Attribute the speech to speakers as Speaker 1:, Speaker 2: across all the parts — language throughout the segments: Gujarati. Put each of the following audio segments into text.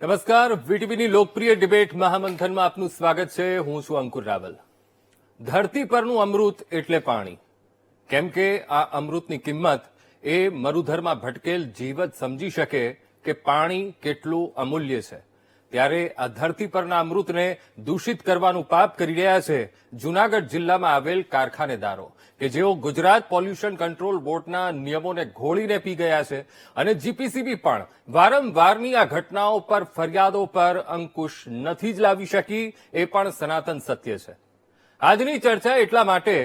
Speaker 1: નમસ્કાર, વીટીવીની લોકપ્રિય ડિબેટ મહામંથનમાં આપનું સ્વાગત છે. હું છું અંકુર રાવલ. ધરતી પરનું અમૃત એટલે પાણી. કેમ કે આ અમૃતની કિંમત એ મરુધરમાં ભટકેલ જીવ જ સમજી શકે કે પાણી કેટલું અમૂલ્ય છે. ત્યારે આ ધરતી પરના અમૃતને દૂષિત કરવાનું પાપ કરી રહ્યા છે જૂનાગઢ જિલ્લામાં આવેલ કારખાનેદારો, કે જેઓ ગુજરાત પોલ્યુશન કંટ્રોલ બોર્ડના નિયમોને ઘોળીને પી ગયા છે. અને જીપીસીબી પણ વારંવારની આ ઘટનાઓ પર ફરિયાદો પર અંકુશ નથી જ લાવી શકી. એ પણ સનાતન સત્ય છે. આજની ચર્ચા એટલા માટે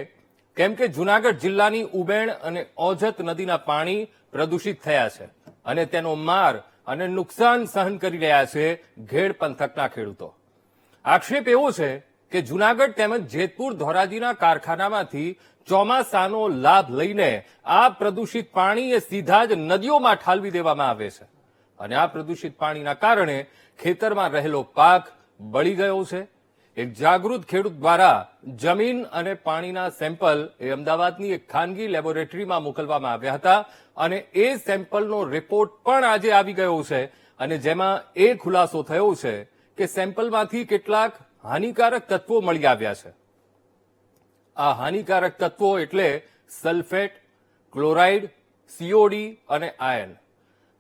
Speaker 1: કેમ કે જૂનાગઢ જિલ્લાની ઉબેણ અને ઓજત નદીના પાણી પ્રદૂષિત થયા છે અને તેનો માર અને નુકસાન સહન કરી રહ્યા છે ઘેડ પંથકના ખેડૂતો. આક્ષેપ એવો છે કે જૂનાગઢ તેમજ જેતપુર ધોરાજીના કારખાનામાંથી ચોમાસાનો લાભ લઈને આ પ્રદૂષિત પાણી એ સીધા જ નદીઓમાં ઠાલવી દેવામાં આવે છે અને આ પ્રદૂષિત પાણીના કારણે ખેતરમાં રહેલો પાક બળી ગયો છે. એક જાગૃત ખેડૂત દ્વારા જમીન અને પાણીના સેમ્પલ એ અમદાવાદની એક ખાનગી લેબોરેટરીમાં મોકલવામાં આવ્યા હતા અને એ સેમ્પલનો રિપોર્ટ પણ આજે આવી ગયો છે અને જેમાં એ ખુલાસો થયો છે કે સેમ્પલમાંથી કેટલાક હાનિકારક તત્વો મળી આવ્યા છે. આ હાનિકારક તત્વો એટલે સલ્ફેટ, ક્લોરાઇડ, સીઓડી અને આયર્ન.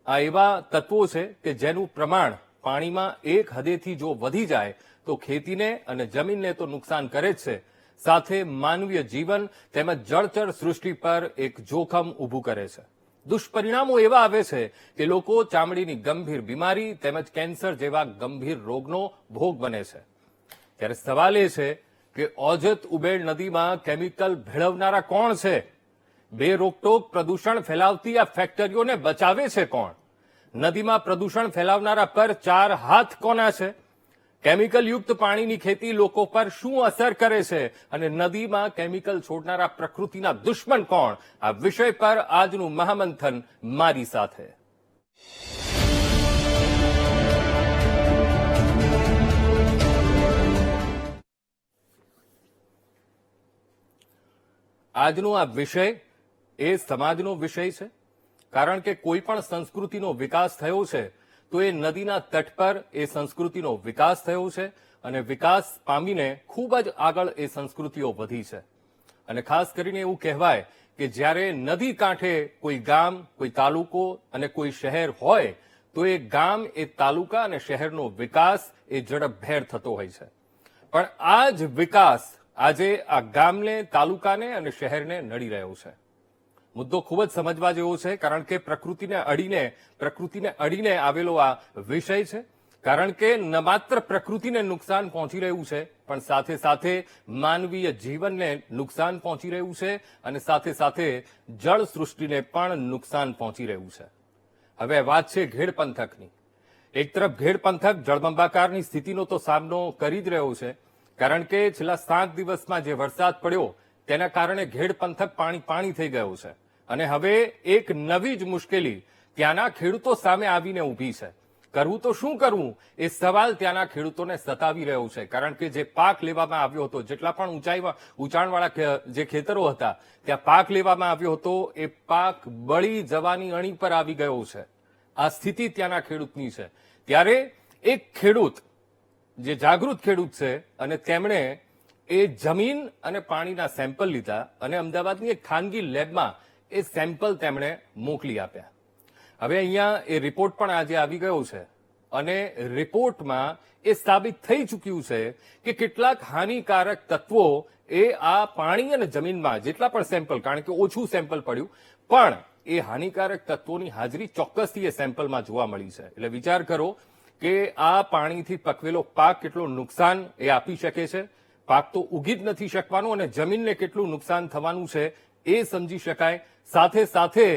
Speaker 1: આ એવા તત્વો છે કે જેનું પ્રમાણ પાણીમાં એક હદેથી જો વધી જાય તો ખેતીને અને જમીનને તો નુકસાન કરે જ છે, સાથે માનવીય જીવન તેમજ જળચર સૃષ્ટિ પર એક જોખમ ઊભું કરે છે. દુષ્પરિણામો એવા આવે છે કે લોકો ચામડીની ગંભીર બીમારી તેમજ કેન્સર જેવા ગંભીર રોગનો ભોગ બને છે. ત્યારે સવાલ એ છે કે ઓજત ઉબેળ નદીમાં કેમિકલ ભેળવનારા કોણ છે? બે રોકટોક પ્રદૂષણ ફેલાવતી આ ફેક્ટરીઓને બચાવે છે કોણ? નદીમાં પ્રદૂષણ ફેલાવનારા પર ચાર હાથ કોના છે? કેમિકલ યુક્ત પાણીની ખેતી લોકો પર શું અસર કરે છે અને નદીમાં કેમિકલ છોડનારા પ્રકૃતિના દુશ્મન કોણ? આ વિષય પર આજનું મહામંથન મારી સાથે. આજનો આ વિષય એ સમાજનો વિષય છે, કારણ કે કોઈ પણ સંસ્કૃતિનો વિકાસ થયો છે તો એ નદીના તટ પર એ સંસ્કૃતિનો વિકાસ થયો છે અને વિકાસ પામીને ખૂબ જ આગળ એ સંસ્કૃતિઓ વધી છે. અને ખાસ કરીને એવું કહેવાય કે જ્યારે નદી કાંઠે કોઈ ગામ, કોઈ તાલુકો અને કોઈ શહેર હોય તો એ ગામ, એ તાલુકા અને શહેરનો વિકાસ એ ઝડપભેર થતો હોય છે. પણ આ જ વિકાસ આજે આ ગામને, તાલુકાને અને શહેરને નડી રહ્યો છે. મુદ્દો ખૂબ જ સમજવા જેવો છે, કારણ કે પ્રકૃતિને અડીને આવેલો આ વિષય છે. કારણ કે ન માત્ર પ્રકૃતિને નુકસાન પહોંચી રહ્યું છે પણ સાથે સાથે માનવીય જીવનને નુકસાન પહોંચી રહ્યું છે અને સાથે સાથે જળ સૃષ્ટિને પણ નુકસાન પહોંચી રહ્યું છે. હવે વાત છે ઘેડ પંથકની. એક તરફ ઘેડ પંથક જળબંબાકારની સ્થિતિનો તો સામનો કરી જ રહ્યો છે, કારણ કે છેલ્લા 7 દિવસમાં જે વરસાદ પડ્યો તેના કારણે ઘેડ પંથક પાણી થઈ ગયો છે. અને હવે એક નવી જ મુશ્કેલી ત્યાંના ખેડૂતો સામે આવીને ઊભી છે. કરવું તો શું કરવું એ સવાલ ત્યાંના ખેડૂતોને સતાવી રહ્યો છે, કારણ કે જે પાક લેવામાં આવ્યો હતો, જેટલા પણ ઊંચાણવાળા જે ખેતરો હતા ત્યાં પાક લેવામાં આવ્યો હતો, એ પાક બળી જવાની અણી પર આવી ગયો છે. આ સ્થિતિ ત્યાંના ખેડૂતની છે. ત્યારે એક ખેડૂત જે જાગૃત ખેડૂત છે અને તેમણે એ જમીન અને પાણીના સેમ્પલ લીધા અને અમદાવાદની એક ખાનગી લેબમાં એ સેમ્પલ તેમણે મોકલી આપ્યા. હવે અહીંયા એ રિપોર્ટ પણ આજે આવી ગયો છે અને રિપોર્ટમાં એ સાબિત થઈ ચૂક્યું છે કે કેટલાક હાનિકારક તત્વો એ આ પાણી અને જમીનમાં જેટલા પણ સેમ્પલ, કારણ કે ઓછું સેમ્પલ પડ્યું, પણ એ હાનિકારક તત્વોની હાજરી ચોક્કસથી એ સેમ્પલમાં જોવા મળી છે. એટલે વિચાર કરો કે આ પાણીથી પકવેલો પાક કેટલું નુકસાન એ આપી શકે છે. પાક તો ઉગી જ નથી શકવાનો અને જમીનને કેટલું નુકસાન થવાનું છે એ સમજી શકાય. સાથે સાથે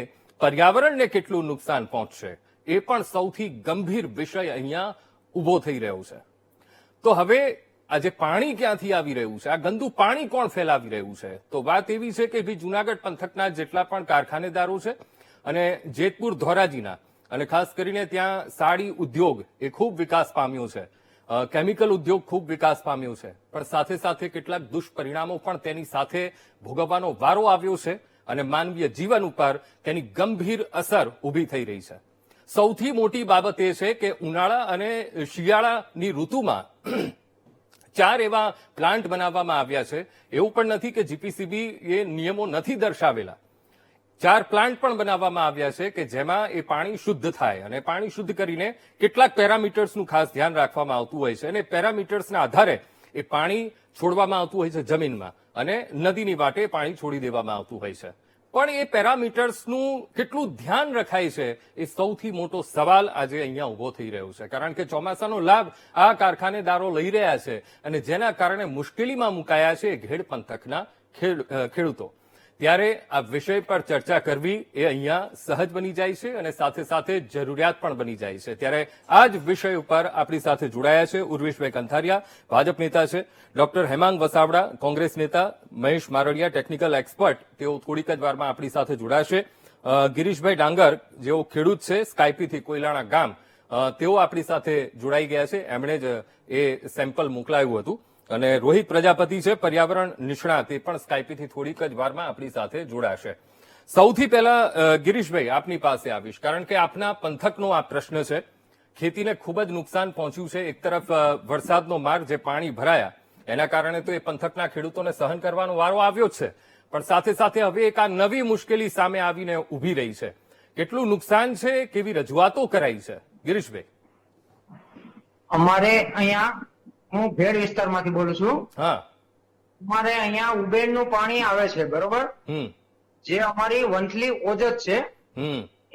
Speaker 1: પર્યાવરણને કેટલું નુકસાન પહોંચશે એ પણ સૌથી ગંભીર વિષય અહીંયા ઉભો થઈ રહ્યો છે. તો હવે આ જે પાણી ક્યાંથી આવી રહ્યું છે, આ ગંદુ પાણી કોણ ફેલાવી રહ્યું છે? તો વાત એવી છે કે ભાઈ જૂનાગઢ પંથકના જેટલા પણ કારખાનેદારો છે અને જેતપુર ધોરાજીના, અને ખાસ કરીને ત્યાં સાડી ઉદ્યોગ એ ખૂબ વિકાસ પામ્યો છે, કેમિકલ ઉદ્યોગ ખૂબ વિકાસ પામ્યો છે, પણ સાથે સાથે કેટલાક દુષ્પરિણામો પણ તેની સાથે ભોગવવાનો વારો આવ્યો છે અને માનવીય જીવન ઉપર તેની ગંભીર અસર ઊભી થઈ રહી છે. સૌથી મોટી બાબત એ છે કે ઉનાળા અને શિયાળાની ઋતુમાં 4 એવા પ્લાન્ટ બનાવવામાં આવ્યા છે. એવું પણ નથી કે જીપીસીબી એ નિયમો નથી દર્શાવેલા. 4 પ્લાન્ટ પણ બનાવવામાં આવ્યા છે કે જેમાં એ પાણી શુદ્ધ થાય, અને પાણી શુદ્ધ કરીને કેટલાક પેરામીટર્સનું ખાસ ધ્યાન રાખવામાં આવતું હોય છે, અને પેરામીટર્સના આધારે એ પાણી છોડવામાં આવતું હોય છે જમીનમાં, અને નદીની વાટે પાણી છોડી દેવામાં આવતું હોય છે. પણ એ પેરામીટર્સનું કેટલું ધ્યાન રખાય છે એ સૌથી મોટો સવાલ આજે અહીંયા ઉભો થઈ રહ્યો છે. કારણ કે ચોમાસાનો લાભ આ કારખાનેદારો લઈ રહ્યા છે, અને જેના કારણે મુશ્કેલીમાં મુકાયા છે ઘેડ પંથકના ખેડૂતો. ત્યારે આ વિષય પર ચર્ચા કરવી એ અહીંયા સહજ બની જાય છે, અને સાથે સાથે જરૂરિયાત પણ બની જાય છે. ત્યારે આ જ વિષય ઉપર આપણી સાથે જોડાયા છે ઉર્વેશભાઈ કંથારિયા, ભાજપ નેતા છે, ડોક્ટર હેમાંગ વસાવડા, કોંગ્રેસ નેતા, મહેશ મારડિયા, ટેકનિકલ એક્સપર્ટ, તેઓ થોડીક જ વારમાં આપણી સાથે જોડાશે. ગિરીશભાઈ ડાંગર, જેઓ ખેડૂત છે સ્કાયપીથી કોયલાણા ગામ, તેઓ આપણી સાથે જોડાઈ ગયા છે. એમણે જ એ સેમ્પલ મોકલાયું હતું. અને રોહિત પ્રજાપતિ છે, પર્યાવરણ નિષ્ણાત, એ પણ સ્કાયપીથી થોડીક જ વારમાં આપણી સાથે જોડાશે. સૌથી પહેલા ગિરીશભાઈ આપની પાસે આવીશ, કારણ કે આપના પંથકનો આ પ્રશ્ન છે. ખેતીને ખૂબ જ નુકસાન પહોંચ્યું છે. એક તરફ વરસાદનો માર, જે પાણી ભરાયા એના કારણે તો એ પંથકના ખેડૂતોને સહન કરવાનો વારો આવ્યો જ છે, પણ સાથે સાથે હવે એક આ નવી મુશ્કેલી સામે આવીને ઉભી રહી છે. કેટલું નુકસાન છે, કેવી રજૂઆતો કરાઈ છે ગિરીશભાઈ?
Speaker 2: અમારે અહીંયા, હું ભેડ વિસ્તારમાંથી બોલું છું.
Speaker 1: હા,
Speaker 2: અમારે અહીંયા ઉબેરનું પાણી આવે છે, બરોબર? જે અમારી વંથલી ઓજત છે,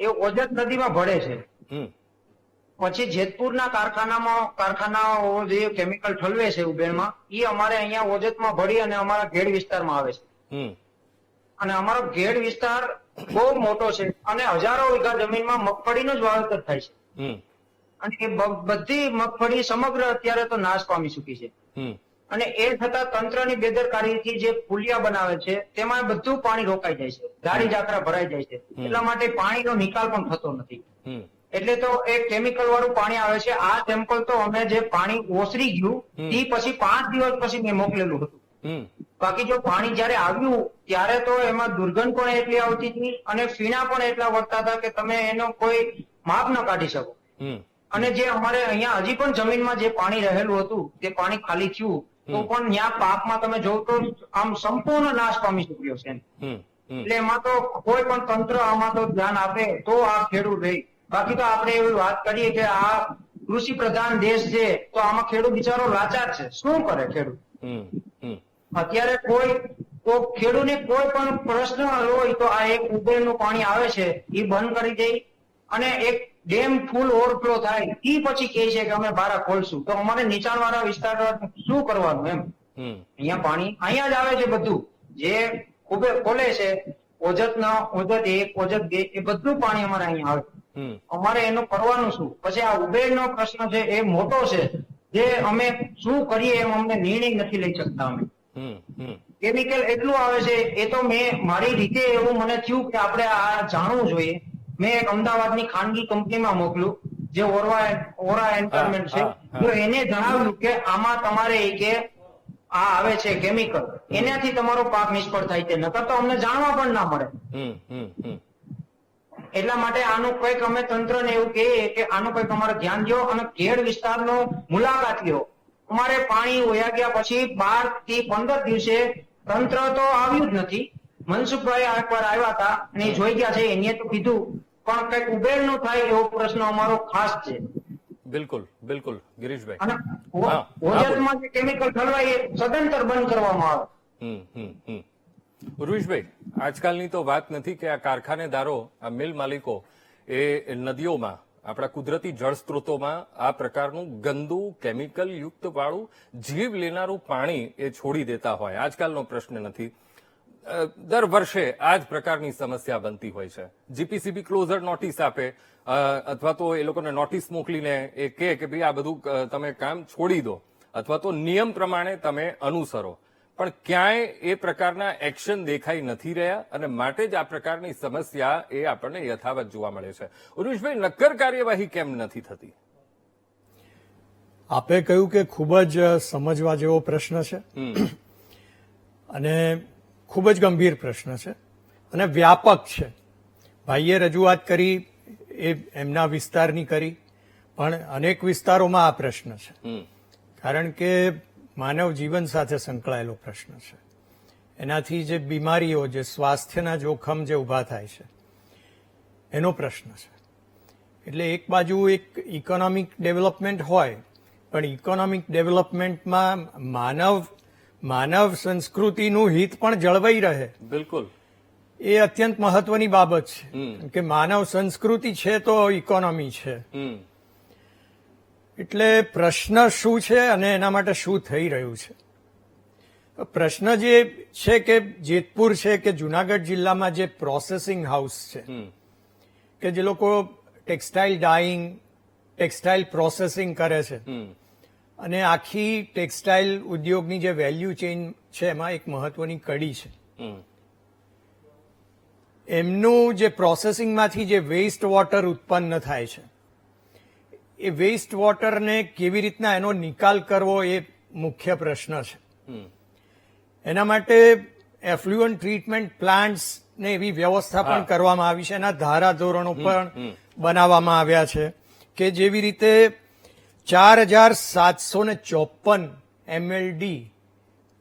Speaker 2: એ ઓજત નદીમાં ભળે છે. પછી જેતપુરના કારખાનાઓ જે કેમિકલ ઠલવે છે ઉબેરમાં, એ અમારે અહીંયા ઓજતમાં ભળી અને અમારા ઘેડ વિસ્તારમાં આવે છે. અને અમારો ઘેડ વિસ્તાર બહુ મોટો છે, અને હજારો વીઘા જમીનમાં મગફળીનું જ વાવેતર થાય છે. અને એ બધી મગફળી સમગ્ર અત્યારે તો નાશ પામી ચૂકી છે. અને એ છતાં તંત્રની બેદરકારીથી જે પુલિયા બનાવે છે તેમાં બધું પાણી રોકાઈ જાય છે, ધારી જાત્રા ભરાઈ જાય છે. એટલા માટે પાણીનો નિકાલ પણ થતો નથી. એટલે તો એ કેમિકલ વાળું પાણી આવે છે. આ સેમ્પલ તો અમે જે પાણી ઓસરી ગયું તે પછી 5 દિવસ પછી મેં મોકલેલું હતું. બાકી જો પાણી જયારે આવ્યું ત્યારે તો એમાં દુર્ગંધ પણ એટલી આવતી હતી, અને ફીણા પણ એટલા વધતા હતા કે તમે એનો કોઈ માપ ન કાઢી શકો. અને જે અમારે અહીંયા હજી પણ જમીનમાં જે પાણી રહેલું હતું તે પાણી ખાલી થયું તો પણ ત્યાં પાકમાં તમે જોવ તો આમ સંપૂર્ણ નાશ પામી ચુક્યો છે. એટલે એમાં તો કોઈ પણ તંત્ર આમાં તો ધ્યાન આપે તો આ ખેડૂત રહે. બાકી તો આપણે એવી વાત કરીએ કે આ કૃષિ પ્રધાન દેશ છે તો આમાં ખેડૂત બિચારો લાચાર છે. શું કરે ખેડૂત? અત્યારે ખેડૂતને કોઈ પણ પ્રશ્ન હોય તો આ એક ઉબેરનું પાણી આવે છે એ બંધ કરી દે, અને એક ડેમ ફૂલ ઓવરફ્લો થાય એ પછી કહે છે કે અમે બારા ખોલશું. તો અમારે નીચાણવાળા વિસ્તાર શું કરવાનું એમ? અહીંયા પાણી અહીંયા જ આવે છે બધું, જે ખોલે છે ઓજત 1, ઓજત 2, એ બધું પાણી અમારે અહીંયા આવે. અમારે એનું કરવાનું શું? પછી આ ઉબેરનો પ્રશ્ન છે એ મોટો છે, જે અમે શું કરીએ એમ અમને નિર્ણય નથી લઈ શકતા. અમે કેમિકલ એટલું આવે છે એ તો મેં મારી રીતે એવું મને થયું કે આપણે આ જાણવું જોઈએ. મેં એક અમદાવાદની ખાનગી કંપનીમાં મોકલ્યું, જે ઓરા એન્વાયરમેન્ટ છે. તો એને જણાવ્યું કે આમાં તમારે કે આ આવે છે કેમિકલ, એનાથી તમારો પાક નિષ્ફળ થાય છે, નકર તો અમને જાણવા પણ ના મળે. એટલા માટે આનું કંઈક અમે તંત્રને એવું કહીએ કે આનું કંઈક અમારે ધ્યાન દો, અને ઘેડ વિસ્તારનો મુલાકાત લ્યો. અમારે પાણી વયા ગયા પછી 12 થી 15 દિવસે તંત્ર તો આવ્યું જ નથી. મનસુખભાઈ એકવાર આવ્યા હતા અને જોઈ ગયા છે, એને તો કીધું, પણ કઈક ઉબેર નો થાય એવો પ્રશ્ન અમારો ખાસ છે.
Speaker 1: બિલકુલ બિલકુલ ગિરીશભાઈ.
Speaker 2: અને ઓજતમાં જે કેમિકલ ઠલવાય એ સદંતર બંધ કરવામાં આવે.
Speaker 1: ઉર્વેશભાઈ, આજકાલની તો વાત નથી કે આ કારખાનેદારો, આ મિલ માલિકો એ નદીઓમાં, આપણા કુદરતી જળ સ્ત્રોતોમાં આ પ્રકારનું ગંદુ કેમિકલ યુક્ત વાળું જીવ લેનારું પાણી એ છોડી દેતા હોય. આજકાલનો પ્રશ્ન નથી. દર વર્ષે આ જ પ્રકારની સમસ્યા બનતી હોય છે. જીપીસીબી ક્લોઝર નોટિસ આપે, અથવા તો એ લોકોને નોટિસ મોકલીને એ કહે કે ભાઈ આ બધું તમે કામ છોડી દો, અથવા તો નિયમ પ્રમાણે તમે અનુસરો. પણ ક્યાંય એ પ્રકારના એક્શન દેખાઈ નથી રહ્યા, અને માટે જ આ પ્રકારની સમસ્યા એ આપણને યથાવત જોવા મળે છે. ઉર્વેશભાઈ, નક્કર કાર્યવાહી કેમ નથી થતી?
Speaker 3: આપે કહ્યું કે ખૂબ જ સમજવા જેવો પ્રશ્ન છે, અને ખૂબ જ ગંભીર પ્રશ્ન છે, અને વ્યાપક છે. ભાઈએ રજૂઆત કરી એ એમના વિસ્તારની કરી, પણ અનેક વિસ્તારોમાં આ પ્રશ્ન છે. કારણ કે માનવ જીવન સાથે સંકળાયેલો પ્રશ્ન છે. એનાથી જે બીમારીઓ, જે સ્વાસ્થ્યના જોખમ જે ઊભા થાય છે એનો પ્રશ્ન છે. એટલે એક બાજુ એક ઇકોનોમિક ડેવલપમેન્ટ હોય, પણ ઇકોનોમિક ડેવલપમેન્ટમાં માનવ સંસ્કૃતિનું હિત પણ જળવાઈ રહે.
Speaker 1: બિલકુલ.
Speaker 3: એ અત્યંત મહત્વની બાબત છે કે માનવ સંસ્કૃતિ છે તો ઇકોનોમી છે. એટલે પ્રશ્ન શું છે અને એના માટે શું થઈ રહ્યું છે? પ્રશ્ન જે છે કે જેતપુર છે કે જુનાગઢ જિલ્લામાં જે પ્રોસેસિંગ હાઉસ છે કે જે લોકો ટેક્સટાઇલ ડાઇંગ, ટેક્સટાઇલ પ્રોસેસિંગ કરે છે અને આખી ટેક્સટાઇલ ઉદ્યોગની જે વેલ્યુ ચેઇન છે એમાં એક મહત્વની કડી છે. એમનું જે પ્રોસેસિંગમાંથી જે વેસ્ટ વોટર ઉત્પન્ન થાય છે, એ વેસ્ટ વોટરને કેવી રીતના એનો નિકાલ કરવો એ મુખ્ય પ્રશ્ન છે. એના માટે એફ્લુઅન્ટ ટ્રીટમેન્ટ પ્લાન્ટ્સ ને એવી વ્યવસ્થા પણ કરવામાં આવી છે. એના ધારાધોરણો પણ બનાવવામાં આવ્યા છે કે જેવી રીતે 4754 MLD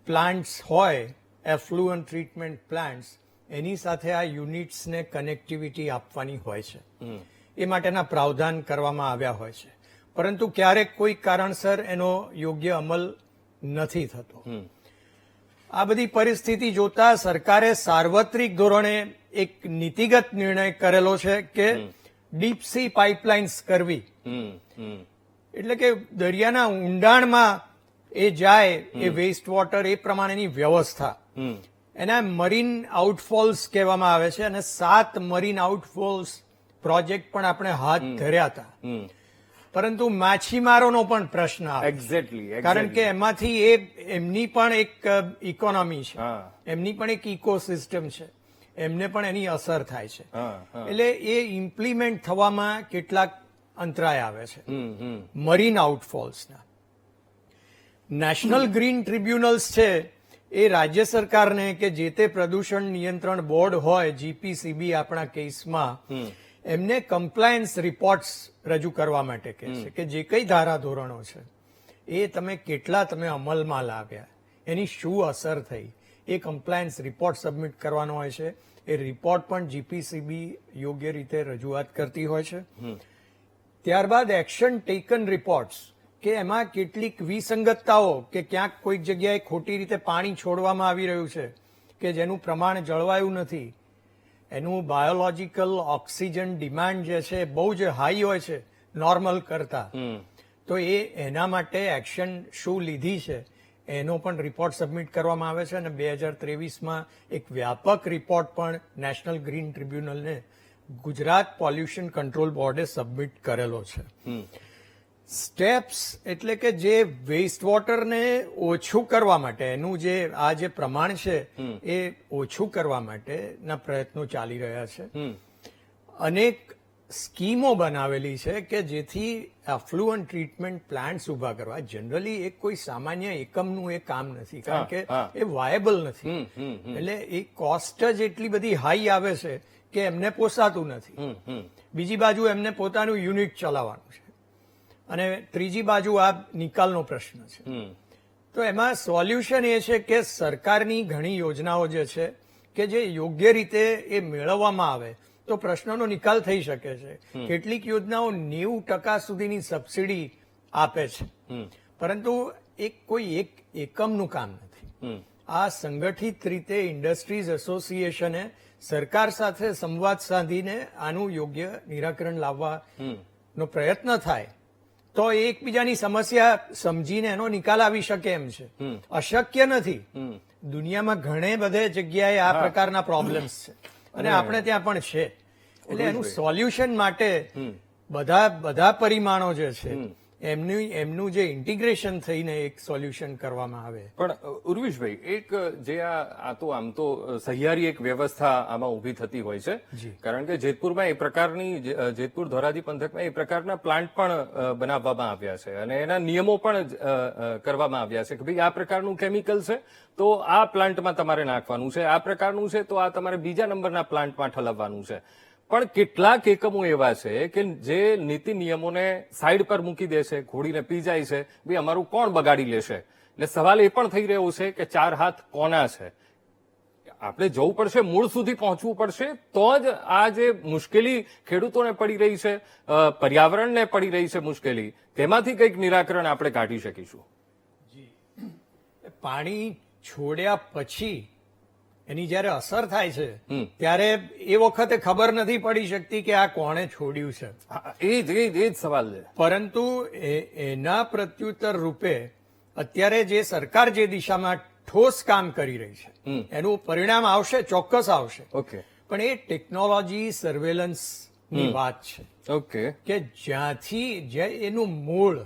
Speaker 3: પ્લાન્ટ્સ હોય, એફ્લુઅન્ટ ટ્રીટમેન્ટ પ્લાન્ટ્સ, એની સાથે આ યુનિટ્સને કનેક્ટિવિટી આપવાની હોય છે. એ માટેના પ્રાવધાન કરવામાં આવ્યા હોય છે. પરંતુ ક્યારેક કોઈ કારણસર એનો યોગ્ય અમલ નથી થતો. આ બધી પરિસ્થિતિ જોતા સરકારે સાર્વત્રિક ધોરણે એક નીતિગત નિર્ણય કરેલો છે કે ડીપ સી પાઇપલાઇન્સ કરવી. એટલે કે દરિયાના ઊંડાણમાં એ જાય એ વેસ્ટ વોટર, એ પ્રમાણેની વ્યવસ્થા. એના મરીન આઉટફોલ્સ કહેવામાં આવે છે અને 7 મરીન આઉટફોલ્સ પ્રોજેક્ટ પણ આપણે હાથ ધર્યા હતા. પરંતુ માછીમારોનો પણ પ્રશ્ન આવે.
Speaker 1: એક્ઝેક્ટલી.
Speaker 3: કારણ કે એમાંથી એમની પણ એક ઇકોનોમી છે, એમની પણ એક ઇકોસિસ્ટમ છે, એમને પણ એની અસર થાય છે. એટલે એ ઇમ્પ્લિમેન્ટ થવામાં કેટલાક અંતરાય આવે છે મરીન આઉટફોલ્સના. નેશનલ ગ્રીન ટ્રિબ્યુનલ્સ છે એ રાજ્ય સરકારને કે જે તે પ્રદૂષણ નિયંત્રણ બોર્ડ હોય, જીપીસીબી આપણા કેસમાં, એમને કમ્પ્લાયન્સ રિપોર્ટ્સ રજૂ કરવા માટે કહે છે કે જે કઈ ધારાધોરણો છે એ તમે કેટલા અમલમાં લાવ્યા, એની શું અસર થઈ, એ કમ્પ્લાયન્સ રિપોર્ટ સબમિટ કરવાનો હોય છે. એ રિપોર્ટ પણ જીપીસીબી યોગ્ય રીતે રજૂઆત કરતી હોય છે. ત્યારબાદ એક્શન ટેકન રિપોર્ટ્સ, કે એમાં કેટલીક વિસંગતતાઓ કે ક્યાંક કોઈક જગ્યાએ ખોટી રીતે પાણી છોડવામાં આવી રહ્યું છે કે જેનું પ્રમાણ જળવાયું નથી, એનું બાયોલોજીકલ ઓક્સિજન ડિમાન્ડ જે છે બહુ જ હાઈ હોય છે નોર્મલ કરતા, તો એના માટે એક્શન શું લીધી છે એનો પણ રિપોર્ટ સબમિટ કરવામાં આવે છે. અને 2023માં એક વ્યાપક રિપોર્ટ પણ નેશનલ ગ્રીન ટ્રિબ્યુનલને ગુજરાત પોલ્યુશન કંટ્રોલ બોર્ડે સબમિટ કરેલો છે. સ્ટેપ્સ એટલે કે જે વેસ્ટ વોટરને ઓછું કરવા માટે, એનું જે આ જે પ્રમાણ છે એ ઓછું કરવા માટેના પ્રયત્નો ચાલી રહ્યા છે. અનેક સ્કીમો બનાવેલી છે કે જેથી એફ્લુઅન્ટ ટ્રીટમેન્ટ પ્લાન્ટ્સ ઉભા કરવા. જનરલી એક કોઈ સામાન્ય એકમનું એ કામ નથી, કારણ કે એ વાયેબલ નથી. એટલે એ કોસ્ટ જ એટલી બધી હાઈ આવે છે કે એમને પોસાતું નથી. બીજી બાજુ એમને પોતાનું યુનિટ ચલાવવાનું છે અને ત્રીજી બાજુ આ નિકાલનો પ્રશ્ન છે. તો એમાં સોલ્યુશન એ છે કે સરકારની ઘણી યોજનાઓ જે છે કે જે યોગ્ય રીતે એ મેળવવામાં આવે તો પ્રશ્નનો નિકાલ થઈ શકે છે. કેટલીક યોજનાઓ 90% સુધીની સબસિડી આપે છે, પરંતુ કોઈ એક એકમનું કામ નથી. આ સંગઠિત રીતે ઇન્ડસ્ટ્રીઝ એસોસિએશને સરકાર સાથે સંવાદ સાધીને આનું યોગ્ય નિરાકરણ લાવવાનો પ્રયત્ન થાય તો એકબીજાની સમસ્યા સમજીને એનો નિકાલ આવી શકે એમ છે. અશક્ય નથી. દુનિયામાં ઘણે બધે જગ્યાએ આ પ્રકારના પ્રોબ્લેમ્સ છે અને આપણે ત્યાં પણ છે. એટલે એનું સોલ્યુશન માટે બધા પરિમાણો જે છે એમનું જે ઇન્ટિગ્રેશન થઈને એક સોલ્યુશન કરવામાં આવે.
Speaker 1: પણ ઉર્વિશભાઈ, એક જે આ તો આમ તો સહિયારી એક વ્યવસ્થા આમાં ઉભી થતી હોય છે, કારણ કે જેતપુરમાં એ પ્રકારની, જેતપુર ધોરાજી પંથકમાં એ પ્રકારના પ્લાન્ટ પણ બનાવવામાં આવ્યા છે અને એના નિયમો પણ કરવામાં આવ્યા છે કે ભાઈ આ પ્રકારનું કેમિકલ છે તો આ પ્લાન્ટમાં તમારે નાખવાનું છે, આ પ્રકારનું છે તો આ તમારે બીજા નંબરના પ્લાન્ટમાં ઠલવવાનું છે. પણ કેટલાક એકમો એવા છે કે જે નીતિ નિયમોને સાઈડ પર મૂકી દે છે, ઘોડીને પી જાય છે, ભાઈ અમારું કોણ બગાડી લેશે. ને સવાલ એ પણ થઈ રહ્યો છે કે 4 હાથ કોના છે. આપણે જવું પડશે, મૂળ સુધી પહોંચવું પડશે, તો જ આ જે મુશ્કેલી ખેડૂતોને પડી રહી છે, પર્યાવરણને પડી રહી છે મુશ્કેલી, તેમાંથી કંઈક નિરાકરણ આપણે કાઢી શકીશું.
Speaker 3: પાણી છોડ્યા પછી એની જયારે અસર થાય છે ત્યારે એ વખતે ખબર નથી પડી શકતી કે આ કોણે છોડ્યું છે.
Speaker 1: એ જ સવાલ છે.
Speaker 3: પરંતુ એના પ્રત્યુત્તર રૂપે અત્યારે જે સરકાર જે દિશામાં ઠોસ કામ કરી રહી છે એનું પરિણામ આવશે, ચોક્કસ આવશે.
Speaker 1: ઓકે.
Speaker 3: પણ એ ટેકનોલોજી સર્વેલન્સ ની વાત છે.
Speaker 1: ઓકે.
Speaker 3: કે જ્યાંથી જે એનું મૂળ,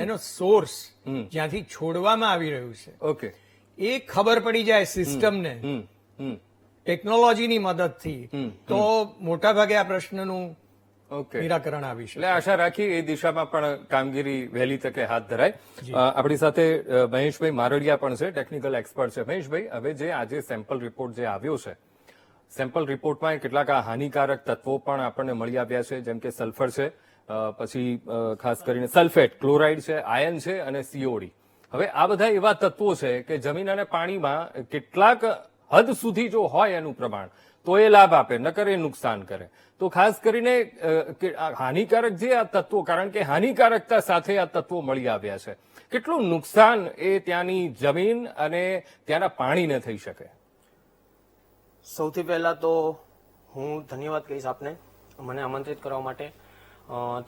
Speaker 3: એનો સોર્સ જ્યાંથી છોડવામાં આવી રહ્યું છે,
Speaker 1: ઓકે,
Speaker 3: એ ખબર પડી જાય સિસ્ટમને ટેકનોલોજીની મદદથી, તો મોટા ભાગે આ પ્રશ્નનું
Speaker 1: ઓકે,
Speaker 3: નિરાકરણ આવી શકે.
Speaker 1: એટલે આશા રાખી એ દિશામાં પણ કામગીરી વહેલી તકે હાથ ધરાય. આપણી સાથે મહેશભાઈ મારડિયા પણ છે, ટેકનિકલ એક્સપર્ટ છે. મહેશભાઈ, હવે જે આજે સેમ્પલ રિપોર્ટ જે આવ્યો છે, સેમ્પલ રિપોર્ટમાં કેટલાક આ હાનિકારક તત્વો પણ આપણને મળી આવ્યા છે, જેમ કે સલ્ફર છે, પછી ખાસ કરીને સલ્ફેટ, ક્લોરાઇડ છે, આયન છે અને સીઓડી. હવે આ બધા એવા તત્વો છે કે જમીન અને પાણીમાં કેટલાક હદ સુધી જો હોય એનું પ્રમાણ તો એ લાભ આપે, નકર એ નુકસાન કરે. તો ખાસ કરીને હાનિકારક જે આ તત્વો, કારણ કે હાનિકારકતા સાથે આ તત્વો મળી આવ્યા છે, કેટલું નુકસાન એ ત્યાંની જમીન અને ત્યાંના પાણીને થઈ શકે?
Speaker 4: સૌથી પહેલા તો હું ધન્યવાદ કહીશ આપને મને આમંત્રિત કરવા માટે.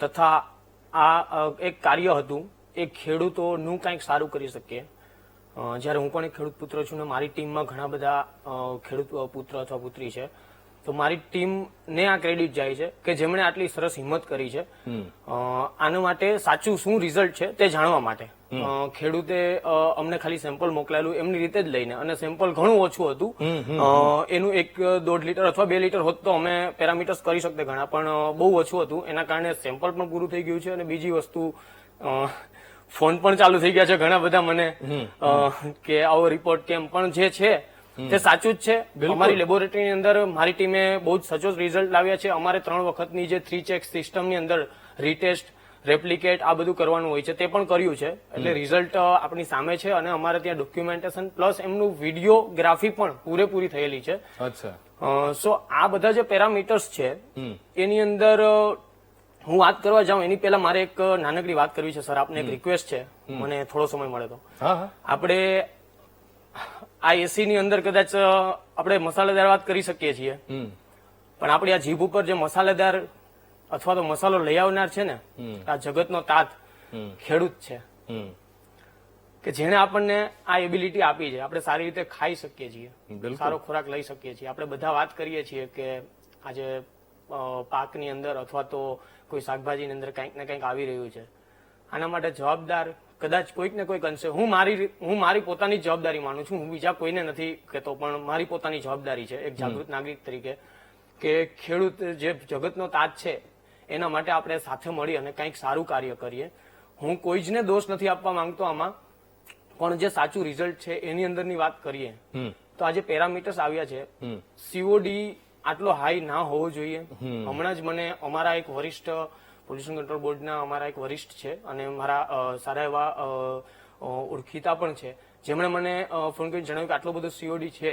Speaker 4: તથા આ એક કાર્ય હતું, એક ખેડૂતોનું કંઈક સારું કરી શકીએ. જ્યારે હું પણ એક ખેડૂત પુત્ર છું ને મારી ટીમમાં ઘણા બધા ખેડૂત પુત્ર અથવા પુત્રી છે, તો મારી ટીમને આ ક્રેડિટ જાય છે કે જેમણે આટલી સરસ હિંમત કરી છે. આના માટે સાચું શું રિઝલ્ટ છે તે જાણવા માટે ખેડૂતે અમને ખાલી સેમ્પલ મોકલાયેલું એમની રીતે જ લઈને, અને સેમ્પલ ઘણું ઓછું હતું. એનું 1-1.5 લીટર અથવા 2 લીટર હોત તો અમે પેરામીટર્સ કરી શકતે ઘણા, પણ બહુ ઓછું હતું. એના કારણે સેમ્પલ પણ પૂરું થઈ ગયું છે. અને બીજી વસ્તુ, ફોન પણ ચાલુ થઈ ગયા છે ઘણા બધા મને કે આવો રિપોર્ટ કેમ, પણ જે છે તે સાચું જ છે. અમારી લેબોરેટરીની અંદર મારી ટીમે બહુ જ સચોટ રિઝલ્ટ લાવ્યા છે. અમારે 3 વખતની જે 3 ચેક સિસ્ટમની અંદર રીટેસ્ટ, રેપ્લિકેટ આ બધું કરવાનું હોય છે, તે પણ કર્યું છે. એટલે રિઝલ્ટ આપણી સામે છે અને અમારે ત્યાં ડોક્યુમેન્ટેશન પ્લસ એમનું વિડીયોગ્રાફી પણ પૂરેપૂરી થયેલી છે. સો આ બધા જે પેરામીટર્સ છે એની અંદર હું વાત કરવા જાઉં એની પહેલા મારે એક નાનકડી વાત કરવી છે. સર, આપને એક રિક્વેસ્ટ છે, મને થોડો સમય મળે તો. આપણે આ એસી ની અંદર કદાચ આપણે મસાલેદાર વાત કરી શકીએ છીએ, પણ આપણી આ જીભ ઉપર જે મસાલેદાર અથવા તો મસાલો લઈ આવનાર છે ને, આ જગતનો તાત ખેડૂત છે, કે જેને આપણને આ એબિલિટી આપી છે. આપણે સારી રીતે ખાઈ શકીએ છીએ, સારો ખોરાક લઈ શકીએ છીએ. આપણે બધા વાત કરીએ છીએ કે આજે પાકની અંદર અથવા તો કોઈ શાકભાજીની અંદર કંઈક ને કંઈક આવી રહ્યું છે. આના માટે જવાબદાર કદાચ કોઈક ને કોઈક અંશે હું મારી પોતાની જવાબદારી માનું છું. હું બીજા કોઈને નથી કહેતો, પણ મારી પોતાની જવાબદારી છે એક જાગૃત નાગરિક તરીકે કે ખેડૂત જે જગતનો તાજ છે એના માટે આપણે સાથે મળી અને કંઈક સારું કાર્ય કરીએ. હું કોઈ જ ને દોષ નથી આપવા માંગતો આમાં, પણ જે સાચું રિઝલ્ટ છે એની અંદરની વાત કરીએ તો આજે પેરામીટર્સ આવ્યા છે. સીઓડી આટલો હાઈ ના હોવો જોઈએ. હમણાં જ મને અમારા એક વરિષ્ઠ પોલ્યુશન કંટ્રોલ બોર્ડના અમારા એક વરિષ્ઠ છે અને મારા સારા એવા ઓળખીતા પણ છે, જેમણે મને ફોન કરીને જણાવ્યું કે આટલો બધો સીઓડી છે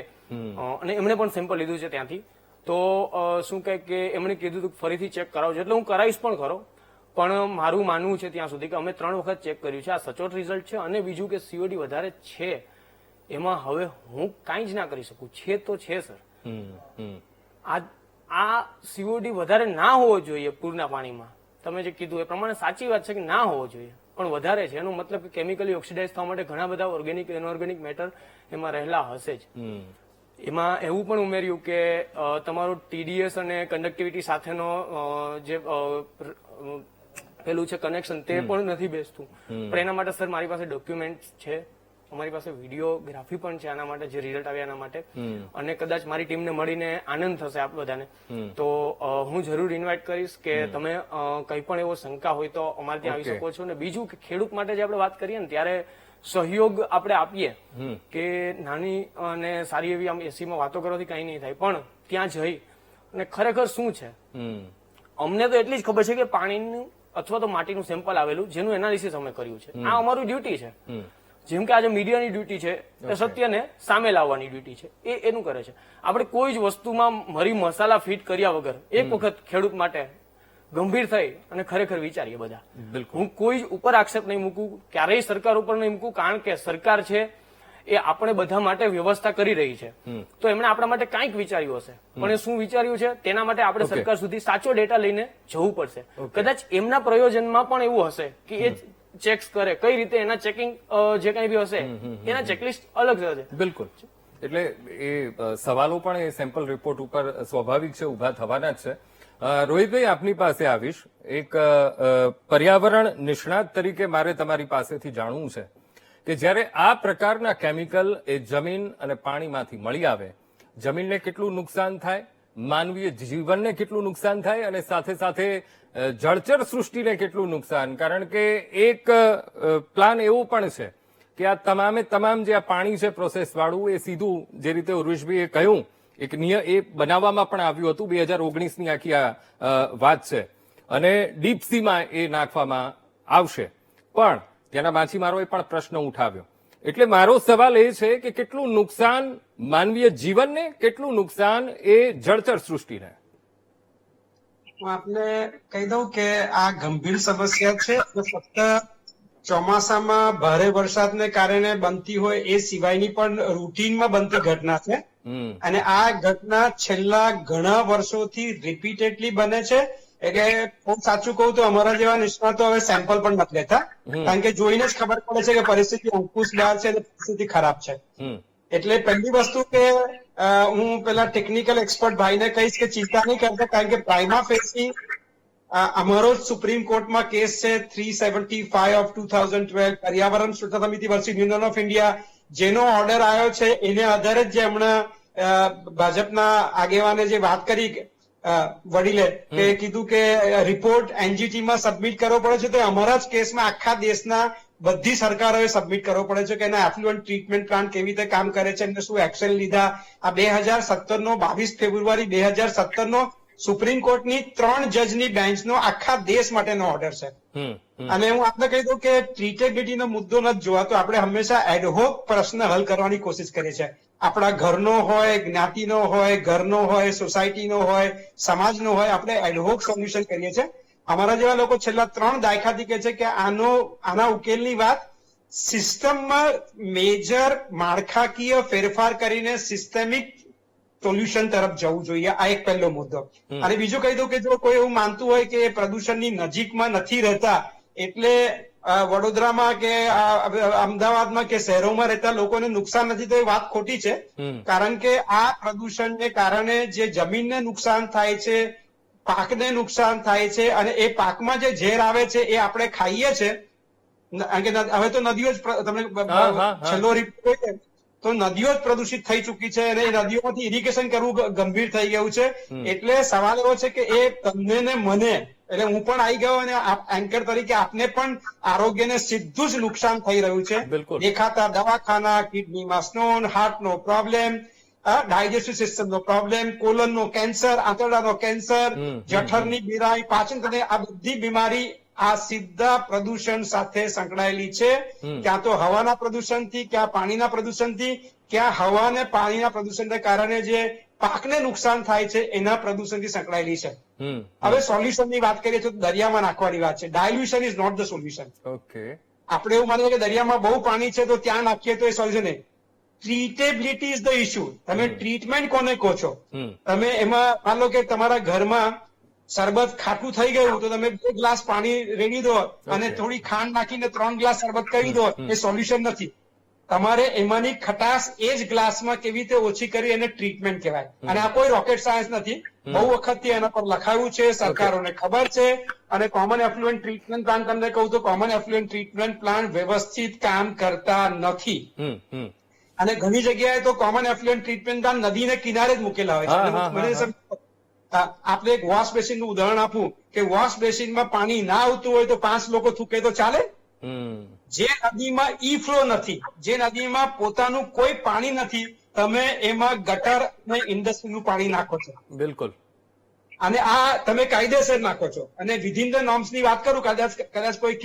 Speaker 4: અને એમણે પણ સેમ્પલ લીધું છે ત્યાંથી. તો શું કહે કે એમણે કીધું હતું ફરીથી ચેક કરાવજો, એટલે હું કરાવીશ પણ ખરો. પણ મારું માનવું છે ત્યાં સુધી કે અમે 3 વખત ચેક કર્યું છે, આ સચોટ રિઝલ્ટ છે. અને બીજું કે સીઓડી વધારે છે એમાં હવે હું કાંઈ જ ના કરી શકું. છે તો છે સર, આ સીઓડી વધારે ના હોવો જોઈએ પૂરના પાણીમાં. તમે જે કીધું એ પ્રમાણે સાચી વાત છે કે ના હોવો જોઈએ, પણ વધારે છે. એનો મતલબ કે કેમિકલી ઓક્સિડાઇઝ થવા માટે ઘણા બધા ઓર્ગેનિક, ઇનઓર્ગેનિક મેટર એમાં રહેલા હશે જ. એમાં એવું પણ ઉમેર્યું કે તમારું TDS અને કન્ડક્ટિવિટી સાથેનો જે પેલું છે કનેક્શન તે પણ નથી બેસતું. પણ એના માટે સર મારી પાસે ડોક્યુમેન્ટ છે, અમારી પાસે વિડીયોગ્રાફી પણ છે આના માટે, જે રિઝલ્ટ આવ્યા એના માટે. અને કદાચ મારી ટીમને મળીને આનંદ થશે આપ બધાને, તો હું જરૂર ઇન્વાઇટ કરીશ કે તમે કંઈ પણ એવો શંકા હોય તો અમારે ત્યાં આવી શકો છો. અને બીજું કે ખેડૂત માટે જે આપણે વાત કરીએ ને ત્યારે સહયોગ આપણે આપીએ કે નાની અને સારી એવી આમ એસીમાં વાતો કરવાથી કંઈ નહીં થાય, પણ ત્યાં જઈ અને ખરેખર શું છે. અમને તો એટલી જ ખબર છે કે પાણીનું અથવા તો માટીનું સેમ્પલ આવેલું જેનું એનાલિસિસ અમે કર્યું છે. આ અમારું ડ્યુટી છે. જેમ કે આજે મીડિયાની ડ્યુટી છે એ સત્યને સામે લાવવાની ડ્યુટી છે, એ એનું કરે છે. આપણે કોઈ જ વસ્તુમાં મરી મસાલા ફિટ કર્યા વગર એક વખત ખેડૂત માટે ગંભીર થઈ અને ખરેખર વિચારીએ બધા. હું કોઈ જ ઉપર આક્ષેપ નહીં મૂકું, ક્યારેય સરકાર ઉપર નહીં મૂકું, કારણ કે સરકાર છે એ આપણે બધા માટે વ્યવસ્થા કરી રહી છે, તો એમણે આપણા માટે કંઈક વિચાર્યું હશે. પણ એ શું વિચાર્યું છે તેના માટે આપણે સરકાર સુધી સાચો ડેટા લઈને જવું પડશે. કદાચ એમના પ્રયોજનમાં પણ એવું હશે કે એ ચેક્સ કરે, કઈ રીતે એના ચેકિંગ જે કઈ બી હશે એના ચેકલિસ્ટ અલગ હશે.
Speaker 1: બિલકુલ. એટલે એ સવાલો પણ એ સેમ્પલ રિપોર્ટ ઉપર સ્વાભાવિક છે, ઉભા થવાના જ છે. રોહિતભાઈ, આપની પાસે આવીશ. એક પર્યાવરણ નિષ્ણાત તરીકે મારે તમારી પાસેથી જાણવું છે કે જ્યારે આ પ્રકારના કેમિકલ એ જમીન અને પાણીમાંથી મળી આવે, જમીનને કેટલું નુકસાન થાય, માનવીય જીવનને કેટલું નુકસાન થાય, અને સાથે સાથે જળચર સૃષ્ટિને કેટલું નુકસાન. કારણ કે એક પ્લાન એવો પણ છે કે આ તમામે તમામ જે આ પાણી છે પ્રોસેસ વાળું, એ સીધું જે રીતે ઉર્વેશભાઈએ કહ્યું એક એ બનાવવામાં પણ આવ્યું હતું. 2019ની આખી આ વાત છે, અને ડીપ સીમાં એ નાખવામાં આવશે. પણ ત્યાંના માછીમારોએ પણ પ્રશ્ન ઉઠાવ્યો. એટલે મારો સવાલ એ છે કે કેટલું નુકસાન માનવીય જીવનને, કેટલું નુકસાન એ જળચર સૃષ્ટિને?
Speaker 5: હું આપને કહી દઉં કે આ ગંભીર સમસ્યા છે. ફક્ત ચોમાસામાં ભારે વરસાદને કારણે બનતી હોય એ સિવાયની પણ રૂટીનમાં બનતી ઘટના છે. અને આ ઘટના છેલ્લા ઘણા વર્ષોથી રિપીટેડલી બને છે. એટલે હું સાચું કહું તો અમારા જેવા નિષ્ણાતો હવે સેમ્પલ પણ નથી લેતા, કારણ કે જોઈને જ ખબર પડે છે કે પરિસ્થિતિ અંકુશ બહાર છે અને પરિસ્થિતિ ખરાબ છે. એટલે પહેલી વસ્તુ કે હું પેલા ટેકનિકલ એક્સપર્ટ ભાઈને કહીશ કે ચિંતા નહીં કરતા, કારણ કે પ્રાઇમા ફેસી અમારો જ સુપ્રીમ કોર્ટમાં કેસ છે 375 ઓફ 2012 પર્યાવરણ સુરક્ષા સમિતિ વર્સિસ યુનિયન ઓફ ઇન્ડિયા, જેનો ઓર્ડર આવ્યો છે એને આધારે જ જે હમણાં ભાજપના આગેવાને જે વાત કરી વડીલે કે કીધું કે રિપોર્ટ એનજીટી માં સબમિટ કરવો પડે છે, તો અમારા જ કેસમાં આખા દેશના બધી સરકારોએ સબમિટ કરવો પડે છે કે એના એફ્લુઅન્ટ ટ્રીટમેન્ટ પ્લાન કેવી રીતે કામ કરે છે, એમને શું એક્શન લીધા. આ 2017 22 ફેબ્રુઆરી 2017 સુપ્રીમ કોર્ટની 3 જજની બેન્ચનો આખા દેશ માટેનો ઓર્ડર છે. અને હું આપને કહી દઉં કે ટ્રીટેબિલિટીનો મુદ્દો નથી જોવાતો. આપણે હંમેશા એડહોક પ્રશ્ન હલ કરવાની કોશિશ કરીએ છીએ. આપણા ઘરનો હોય, જ્ઞાતિનો હોય, ઘરનો હોય, સોસાયટીનો હોય, સમાજનો હોય, આપણે એડહોક સોલ્યુશન કરીએ છીએ. અમારા જેવા લોકો છેલ્લા 3 દાયકાથી કહે છે કે આના ઉકેલની વાત સિસ્ટમમાં મેજર માળખાકીય ફેરફાર કરીને સિસ્ટેમિક સોલ્યુશન તરફ જવું જોઈએ. આ એક પહેલો મુદ્દો. અને બીજું કહી દઉં કે જો કોઈ એવું માનતું હોય કે પ્રદૂષણની નજીકમાં નથી રહેતા એટલે વડોદરામાં કે અમદાવાદમાં કે શહેરોમાં રહેતા લોકોને નુકસાન નથી, તો એ વાત ખોટી છે. કારણ કે આ પ્રદૂષણને કારણે જે જમીનને નુકસાન થાય છે, પાકને નુકસાન થાય છે, અને એ પાકમાં જે ઝેર આવે છે એ આપણે ખાઈએ છીએ. હવે તો નદીઓ જ તમને છેલ્લો રિપોર્ટ તો નદીઓ જ પ્રદૂષિત થઈ ચૂકી છે અને એ નદીઓમાંથી ઇરિગેશન કરવું ગંભીર થઈ ગયું છે. એટલે સવાલ એવો છે કે એ તમને ને મને, એટલે હું પણ આવી ગયો અને એન્કર તરીકે આપને પણ આરોગ્યને સીધું જ નુકસાન થઈ રહ્યું છે. દેખાતા દવાખાના, કિડનીમાં સ્ટોન, હાર્ટનો પ્રોબ્લેમ, ડાયજેસ્ટિવ સિસ્ટમનો પ્રોબ્લેમ, કોલનનો કેન્સર, આંતરડાનો કેન્સર, જઠરની બીમારી, પાચન, આ બધી બીમારી આ સીધા પ્રદૂષણ સાથે સંકળાયેલી છે. ક્યાં તો હવાના પ્રદૂષણથી, ક્યાં પાણીના પ્રદૂષણથી, ક્યાં હવા અને પાણીના પ્રદૂષણને કારણે જે પાકને નુકસાન થાય છે એના પ્રદૂષણથી સંકળાયેલી છે. હવે સોલ્યુશનની વાત કરીએ તો દરિયામાં નાખવાની વાત છે. Dilution is not the solution. આપણે એવું માનીએ કે દરિયામાં બહુ પાણી છે તો ત્યાં નાખીએ તો એ સોલ્યુશન નહીં. ટ્રીટેબિલિટી ઇઝ ધ ઇશ્યુ. તમે ટ્રીટમેન્ટ કોને કહો છો? તમે એમાં માન લો કે તમારા ઘરમાં શરબત ખાટું થઈ ગયું તો તમે 2 ગ્લાસ પાણી રેડી દો અને થોડી ખાંડ નાખીને 3 ગ્લાસ શરબત કરી દો, એ સોલ્યુશન નથી. તમારે એમાંની ખટાશ એ જ ગ્લાસમાં કેવી રીતે ઓછી કરી એને ટ્રીટમેન્ટ કહેવાય. અને આ કોઈ રોકેટ સાયન્સ નથી. બહુ વખતથી એના પર લખાયું છે, સરકારોને ખબર છે. અને કોમન એફ્લુએન્ટ ટ્રીટમેન્ટ પ્લાન તમને કહું તો કોમન એફ્લુએન્ટ ટ્રીટમેન્ટ પ્લાન વ્યવસ્થિત કામ કરતા નથી. અને ઘણી જગ્યાએ તો કોમન એફ્લુએન્ટ ટ્રીટમેન્ટ પ્લાન નદીને કિનારે જ મૂકેલા હોય છે. આપણે એક વોશ બેસિનનું ઉદાહરણ આપું કે વોશ બેસિનમાં પાણી ના આવતું હોય તો 5 લોકો થૂકે તો ચાલે? જે નદીમાં ઈ ફ્લો નથી, જે નદીમાં પોતાનું કોઈ પાણી નથી, તમે એમાં ગટર અને ઇન્ડસ્ટ્રીનું પાણી નાખો છો.
Speaker 1: બિલકુલ.
Speaker 5: અને આ તમે કાયદેસર નાખો છો. અને વિધિન ધ નોર્મ્સ ની વાત કરું, કદાચ કોઈ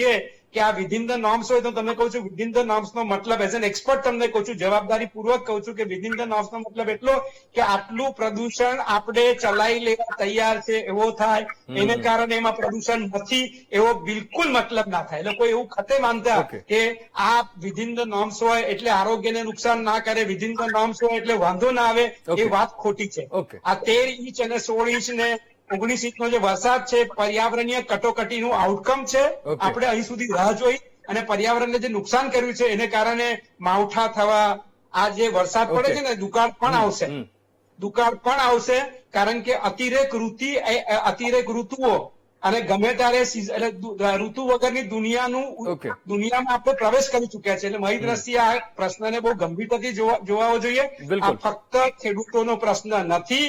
Speaker 5: કે આ વિધિન ધ નોર્મ્સ હોય તો તમે કહું છું વિધિન ધ નોર્મ્સ નો મતલબ એઝ એન એક્સપર્ટ તમને કહું છું, જવાબદારી પૂર્વક કહું છું કે વિધિન ધ નોર્મ્સ નો મતલબ એટલો કે આટલું પ્રદૂષણ આપણે ચલાવી લેવા તૈયાર છે એવો થાય, એને કારણે એમાં પ્રદૂષણ નથી એવો બિલકુલ મતલબ ના થાય. એટલે કોઈ એવું ખતે માનતા કે આ વિધિન ધ નોર્મ્સ હોય એટલે આરોગ્યને નુકસાન ના કરે, વિધિન ધ નોર્મ્સ હોય એટલે વાંધો ના આવે, એ વાત ખોટી છે. આ 13 ઇંચ અને 16 ઇંચ ને 19 ઇંચનો જે વરસાદ છે પર્યાવરણીય કટોકટીનું આઉટકમ છે. આપણે અહીં સુધી રાહ જોઈ અને પર્યાવરણને જે નુકસાન કર્યું છે એને કારણે માવઠા થવા, આ જે વરસાદ પડે છે ને દુકાળ પણ આવશે કારણ કે અતિરેક ઋતુઓ અને ગમે ત્યારે એટલે ઋતુ વગરની દુનિયામાં આપણે પ્રવેશ કરી ચુક્યા છે. એટલે મારી દ્રષ્ટિએ આ પ્રશ્નને બહુ ગંભીરતાથી જોવાવો જોઈએ. આ ફક્ત ખેડૂતોનો પ્રશ્ન નથી,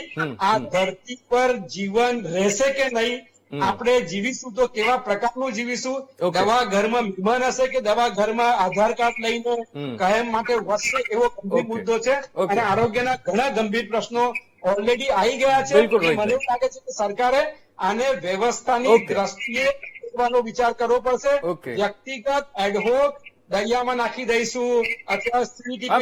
Speaker 5: આ ધરતી પર જીવન રહેશે કે નહીં, આપણે જીવીશું તો કેવા પ્રકારનું જીવીશું, દવા ઘરમાં મહેમાન હશે કે દવા ઘરમાં આધાર કાર્ડ લઈને કાયમ માટે વસશે, એવો ગંભીર મુદ્દો છે. અને આરોગ્યના ઘણા ગંભીર પ્રશ્નો ઓલરેડી આવી ગયા છે. મને એવું લાગે છે કે સરકારે આને વ્યવસ્થાની દ્રષ્ટિએ વિચાર કરવો પડશે. વ્યક્તિગત એડહોક દરિયામાં નાખી દઈશું અથવા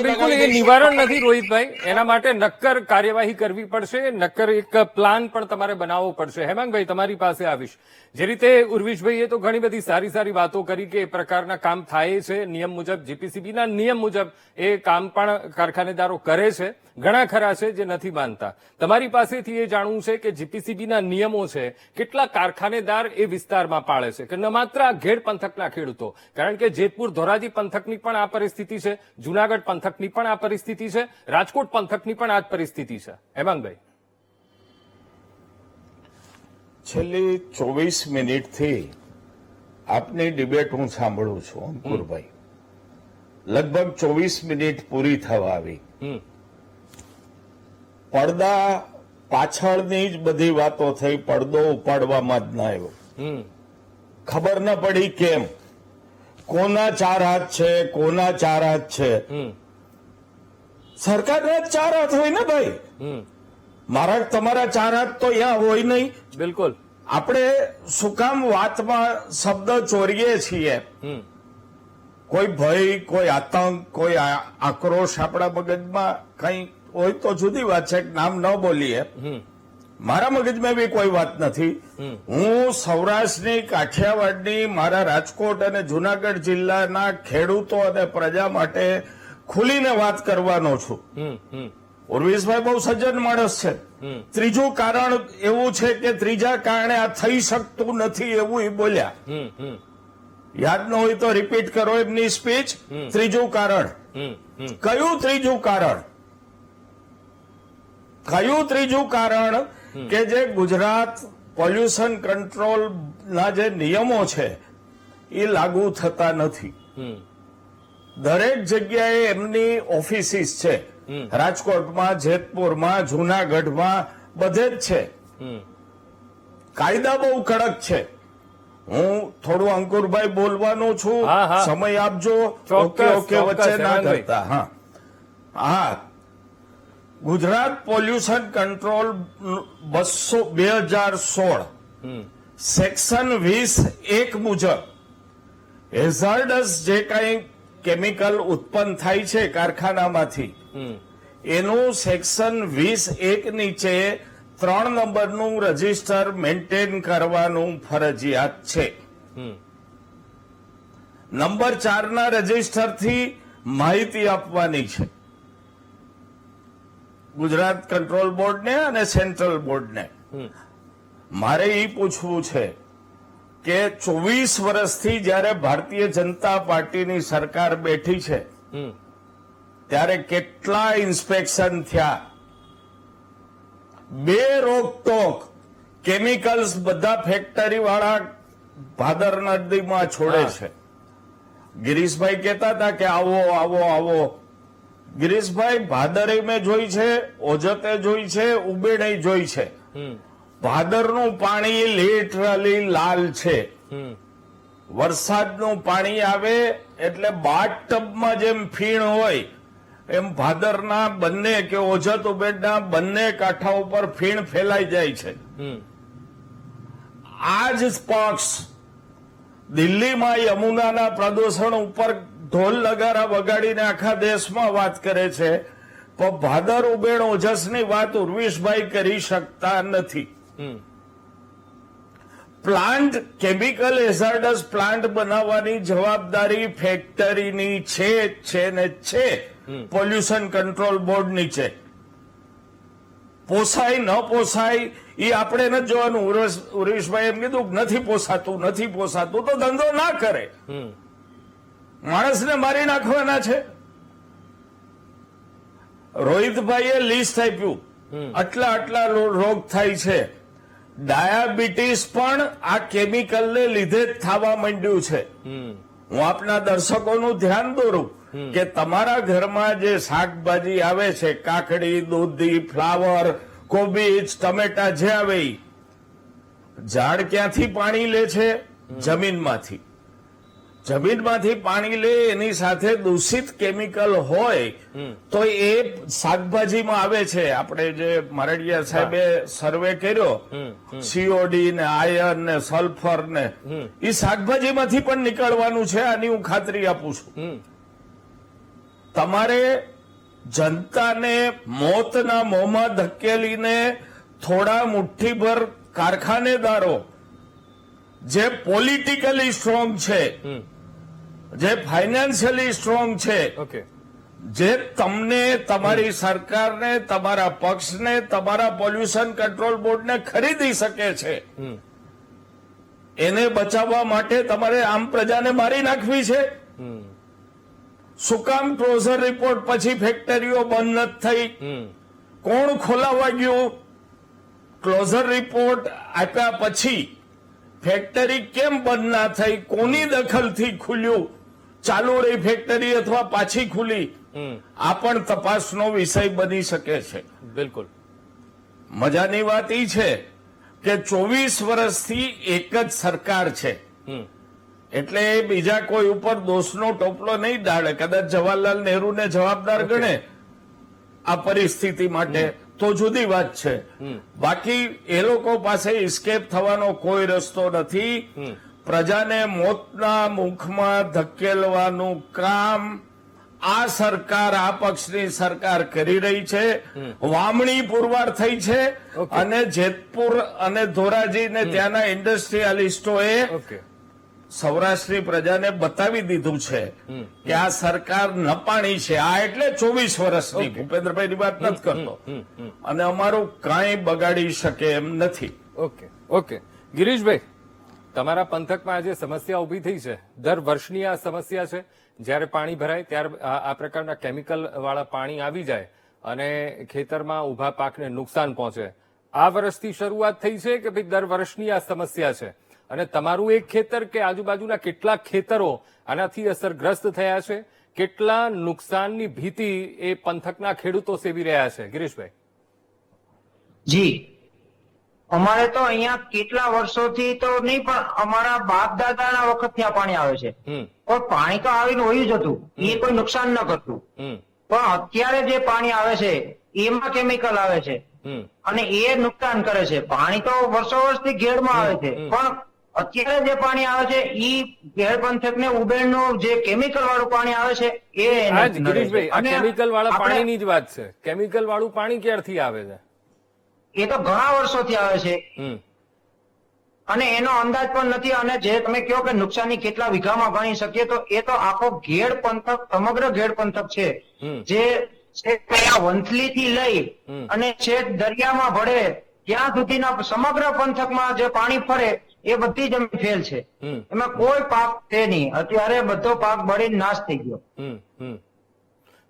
Speaker 1: બિલકુલ એ નિવારણ નથી રોહિતભાઈ, એના માટે નક્કર કાર્યવાહી કરવી પડશે, નક્કર એક પ્લાન પણ તમારે બનાવવો પડશે. હેમાંગભાઈ તમારી પાસે આવીશ. જે રીતે ઉર્વિશભાઈએ તો ઘણી બધી સારી સારી વાતો કરી કે એ પ્રકારના કામ થાય છે નિયમ મુજબ, જીપીસીબીના નિયમ મુજબ એ કામ પણ કારખાનેદારો કરે છે, ઘણા ખરા છે જે નથી માનતા. તમારી પાસેથી એ જાણવું છે કે જીપીસીબીના નિયમો છે કેટલા કારખાનેદાર એ વિસ્તારમાં પાળે છે, કે ન માત્ર આ ઘેડ પંથકના ખેડૂતો, કારણ કે જેતપુર ધોરાજી પંથકની પણ આ પરિસ્થિતિ છે, જુનાગઢ પંથકની પણ આ પરિસ્થિતિ છે, રાજકોટ પંથકની પણ આ જ પરિસ્થિતિ છે. હેમાંગભાઈ,
Speaker 6: છેલ્લી 24 મિનિટથી આપની ડિબેટ હું સાંભળું છું અંકુરભાઈ, લગભગ 24 મિનિટ પૂરી થવા આવી. પડદા પાછળની જ બધી વાતો થઈ, પડદો ઉપાડવામાં જ ના આવ્યો. ખબર ન પડી કેમ, કોના 4 હાથ છે, કોના 4 હાથ છે. સરકારના 4 હાથ હોય ને ભાઈ, મારા તમારા 4 હાથ તો અહીંયા હોય નહીં.
Speaker 1: બિલકુલ.
Speaker 6: આપણે શું કામ વાતમાં શબ્દ ચોરીએ છીએ? કોઈ ભય, કોઈ આતંક, કોઈ આક્રોશ આપણા મગજમાં કઈ હોય તો જુદી વાત છે, નામ ન બોલીએ. મારા મગજમાં બી કોઈ વાત નથી. હું સૌરાષ્ટ્રની, કાઠિયાવાડની, મારા રાજકોટ અને જુનાગઢ જિલ્લાના ખેડૂતો અને પ્રજા માટે ખુલીને વાત કરવાનો છું. ઉર્વિશભાઈ બહુ સજ્જન માણસ છે. ત્રીજું કારણ એવું છે કે ત્રીજા કારણે આ થઈ શકતું નથી એવું એ બોલ્યા. યાદ ન હોય તો રિપીટ કરો એમની સ્પીચ. ત્રીજું કારણ કયું? ત્રીજું કારણ કયું? ત્રીજું કારણ કે જે ગુજરાત પોલ્યુશન કંટ્રોલના જે નિયમો છે એ લાગુ થતા નથી. દરેક જગ્યાએ એમની ઓફિસીસ છે, રાજકોટમાં, જેતપુરમાં, જુનાગઢમાં, બધે જ છે. કાયદા બહુ કડક છે. હું થોડું અંકુરભાઈ બોલવાનું છું, સમય આપજો. ઓકે, વચ્ચે ના કરતા. હા, ગુજરાત પોલ્યુશન કંટ્રોલ 2016 સેક્શન 20(1) મુજબ હેઝાર્ડસ જે કઈ કેમિકલ ઉત્પન્ન થાય છે કારખાનામાંથી, એનું સેક્શન 20(1) નીચે 3 નંબરનું રજીસ્ટર મેન્ટેન કરવાનું ફરજિયાત છે. નંબર 4ના રજીસ્ટરથી માહિતી આપવાની છે ગુજરાત કંટ્રોલ બોર્ડને અને સેન્ટ્રલ બોર્ડને. મારે એ પૂછવું છે કે 24 વર્ષથી જયારે ભારતીય જનતા પાર્ટીની સરકાર બેઠી છે ત્યારે કેટલા ઇન્સ્પેક્શન થયા? બે રોકટોક કેમિકલ્સ બધા ફેક્ટરી વાળા ભાદર નદીમાં છોડે છે. ગિરીશભાઈ કહેતા હતા કે આવો આવો આવો. ગિરીશભાઈ, ભાદરે મેં જોઈ છે, ઓજતે જોઈ છે, ઉબેડે જોઈ છે. ભાદરનું પાણી લિટરલી લાલ છે. વરસાદનું પાણી આવે એટલે બાથટબમાં જેમ ફીણ હોય એમ ભાદરના બંને કે ઓજત ઉબેડના બંને કાંઠા ઉપર ફીણ ફેલાઈ જાય છે. આ જ પક્ષ દિલ્હીમાં યમુનાના પ્રદૂષણ ઉપર ઢોલ નગારા વગાડીને આખા દેશમાં વાત કરે છે, પણ ભાદર ઉબેણ ઓજસની વાત ઉર્વિશભાઈ કરી શકતા નથી. પ્લાન્ટ કેમિકલ હેઝાર્ડસ પ્લાન્ટ બનાવવાની જવાબદારી ફેક્ટરીની છે ને છે પોલ્યુશન કંટ્રોલ બોર્ડની છે. પોસાય ન પોસાય એ આપણે નથી જોવાનું. ઉર્વિશભાઈ એમ કીધું નથી પોસાતું તો ધંધો ના કરે, માણસને મારી નાખવાના છે. રોહિતભાઈએ લિસ્ટ આપ્યું, આટલા રોગ થાય છે. ડાયાબિટીસ પણ આ કેમિકલને લીધે જ થવા માંડ્યું છે. હું આપના દર્શકોનું ધ્યાન દોરું કે તમારા ઘરમાં જે શાકભાજી આવે છે, કાકડી, દૂધી, ફ્લાવર, કોબીજ, ટમેટા જે આવે, ઝાડ ક્યાંથી પાણી લે છે? જમીનમાંથી. જમીનમાંથી પાણી લે, એની સાથે દૂષિત કેમિકલ હોય તો એ શાકભાજીમાં આવે છે. આપણે જે મારડિયા સાહેબે સર્વે કર્યો, સીઓડી ને આયર્ન ને સલ્ફર ને, એ શાકભાજીમાંથી પણ નીકળવાનું છે, આની હું ખાતરી આપું છું. તમારે જનતાને મોતના મોંમાં ધકેલીને થોડા મુઠ્ઠીભર કારખાનેદારો જે પોલિટિકલી સ્ટ્રોંગ છે, જે ફાઇનાન્શિયલી સ્ટ્રોંગ છે, જે તમને, તમારી સરકારને, તમારા પક્ષને, તમારા પોલ્યુશન કંટ્રોલ બોર્ડને ખરીદી શકે છે, એને બચાવવા માટે તમારે આમ પ્રજાને મારી નાખવી છે. શું કામ ક્લોઝર રિપોર્ટ પછી ફેક્ટરીઓ બંધ નથી થઈ? કોણ ખોલાવા ગયું? ક્લોઝર રિપોર્ટ આપ્યા પછી ફેક્ટરી કેમ બંધ ના થઈ? કોની દખલથી ખુલ્યું? ચાલુ રહી ફેક્ટરી અથવા પાછી ખુલી? આ પણ તપાસનો વિષય બની શકે છે.
Speaker 1: બિલકુલ.
Speaker 6: મજાની વાત એ છે કે 24 વર્ષથી એક જ સરકાર છે, એટલે બીજા કોઈ ઉપર દોષનો ટોપલો નહીં ડાળે. કદાચ જવાહરલાલ નહેરુને જવાબદાર ગણે આ પરિસ્થિતિ માટે તો જુદી વાત છે, બાકી એ લોકો પાસે ઇસ્કેપ થવાનો કોઈ રસ્તો નથી. પ્રજાને મોતના મુખમાં ધકેલવાનું કામ આ સરકાર, આ પક્ષની સરકાર કરી રહી છે. વામણી પુરવાર થઈ છે અને જેતપુર અને ધોરાજી ને ત્યાંના ઇન્ડસ્ટ્રીયાલિસ્ટોએ સૌરાષ્ટ્રની પ્રજાને બતાવી દીધું છે કે આ સરકાર નપાણી છે. આ એટલે 24 વર્ષની, ભૂપેન્દ્રભાઈની વાત નથી કરતો, અને અમારું કાંઈ બગાડી શકે એમ નથી.
Speaker 1: ઓકે ગિરીશભાઈ, તમારા પંથકમાં જે સમસ્યા ઉભી થઈ છે, દર વર્ષની આ સમસ્યા છે. જ્યારે પાણી ભરાય ત્યારે આ પ્રકારના કેમિકલ વાળા પાણી આવી જાય અને ખેતરમાં ઉભા પાકને નુકસાન પહોંચે. આ વર્ષથી શરૂઆત થઈ છે કે ભાઈ દર વર્ષની આ સમસ્યા છે? અને તમારું એક ખેતર કે આજુબાજુના કેટલાક ખેતરો આનાથી અસરગ્રસ્ત થયા છે? કેટલા નુકસાનની ભીતિ એ પંથકના ખેડૂતો સેવી રહ્યા છે? ગિરીશભાઈ.
Speaker 2: જી, અમારે તો અહીંયા કેટલા વર્ષોથી તો નહીં, પણ અમારા બાપ દાદાના વખતથી આ પાણી આવે છે. પણ પાણી તો આવીને હોયું જ હતું, એ કોઈ નુકસાન ન કરતું. પણ અત્યારે જે પાણી આવે છે એમાં કેમિકલ આવે છે અને એ નુકસાન કરે છે. પાણી તો વર્ષો વર્ષથી ઘેડમાં આવે છે, પણ અત્યારે જે પાણી આવે છે એ ઘેડ પંથક ને ઉબેણનું જે કેમિકલ વાળું પાણી આવે છે એ
Speaker 1: ગિરીશભાઈ, આ કેમિકલ વાળા પાણીની જ વાત છે. કેમિકલ વાળું પાણી ક્યારથી આવે છે?
Speaker 2: એ તો ઘણા વર્ષોથી આવે છે અને એનો અંદાજ પણ નથી. અને જે તમે કહો કે નુકસાની કેટલા વીઘામાં ગણી શકીએ, તો એ તો આખો ઘેડ પંથક, સમગ્ર ઘેડ પંથક છે, જે વંથલી થી લઈ અને છેક દરિયામાં ભળે ત્યાં સુધીના સમગ્ર પંથકમાં જે પાણી ફરે એ બધી જમીન ફેલ છે. એમાં કોઈ પાક છે નહીં. અત્યારે બધો પાક બળીને નાશ થઈ ગયો.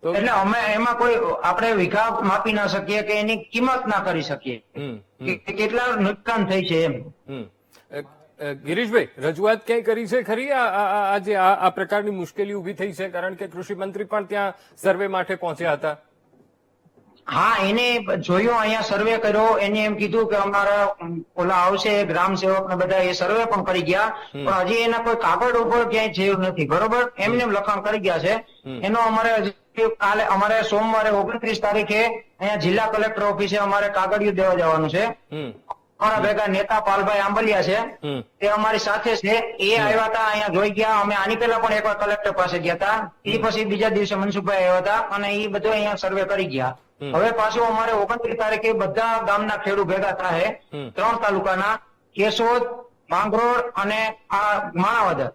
Speaker 2: એટલે અમે એમાં કોઈ આપણે વીઘા માપી ના શકીએ કે એની કિંમત ના કરી શકીએ કે કેટલા નુકસાન થઈ છે એમ.
Speaker 1: ગિરીશભાઈ, રજૂઆત ક્યાંય કરી છે ખરી આજે આ પ્રકારની મુશ્કેલી ઉભી થઈ છે? કારણ કે કૃષિ મંત્રી પણ ત્યાં સર્વે માટે પહોંચ્યા હતા.
Speaker 2: હા, એને જોયું, અહીંયા સર્વે કર્યો. એને એમ કીધું કે અમારા ઓલા આવશે ગ્રામ સેવક ને બધા, એ સર્વે પણ કરી ગયા, પણ હજી એના કોઈ કાગળ ઉપર ક્યાંય જેવું નથી. બરોબર, એમને લખાણ કરી ગયા છે. એનો અમારે કાલે, અમારે સોમવારે 29 તારીખે અહીંયા જિલ્લા કલેક્ટર ઓફિસે અમારે કાગળિયું દેવા જવાનું છે. અમારા ભેગા નેતા પાલભાઈ આંબલિયા છે, તે અમારી સાથે છે. એ આવ્યા હતા, અહીંયા જોઈ ગયા. અમે આની પહેલા પણ એકવાર કલેક્ટર પાસે ગયા હતા. એ પછી બીજા દિવસે મનસુખભાઈ આવ્યા હતા અને એ બધું અહીંયા સર્વે કરી ગયા. હવે પાછું અમારે 29 તારીખે બધા ગામના ખેડૂત ભેગા થાય, 3 તાલુકાના, કેશોદ, માંગરોળ અને આ માણાવદર,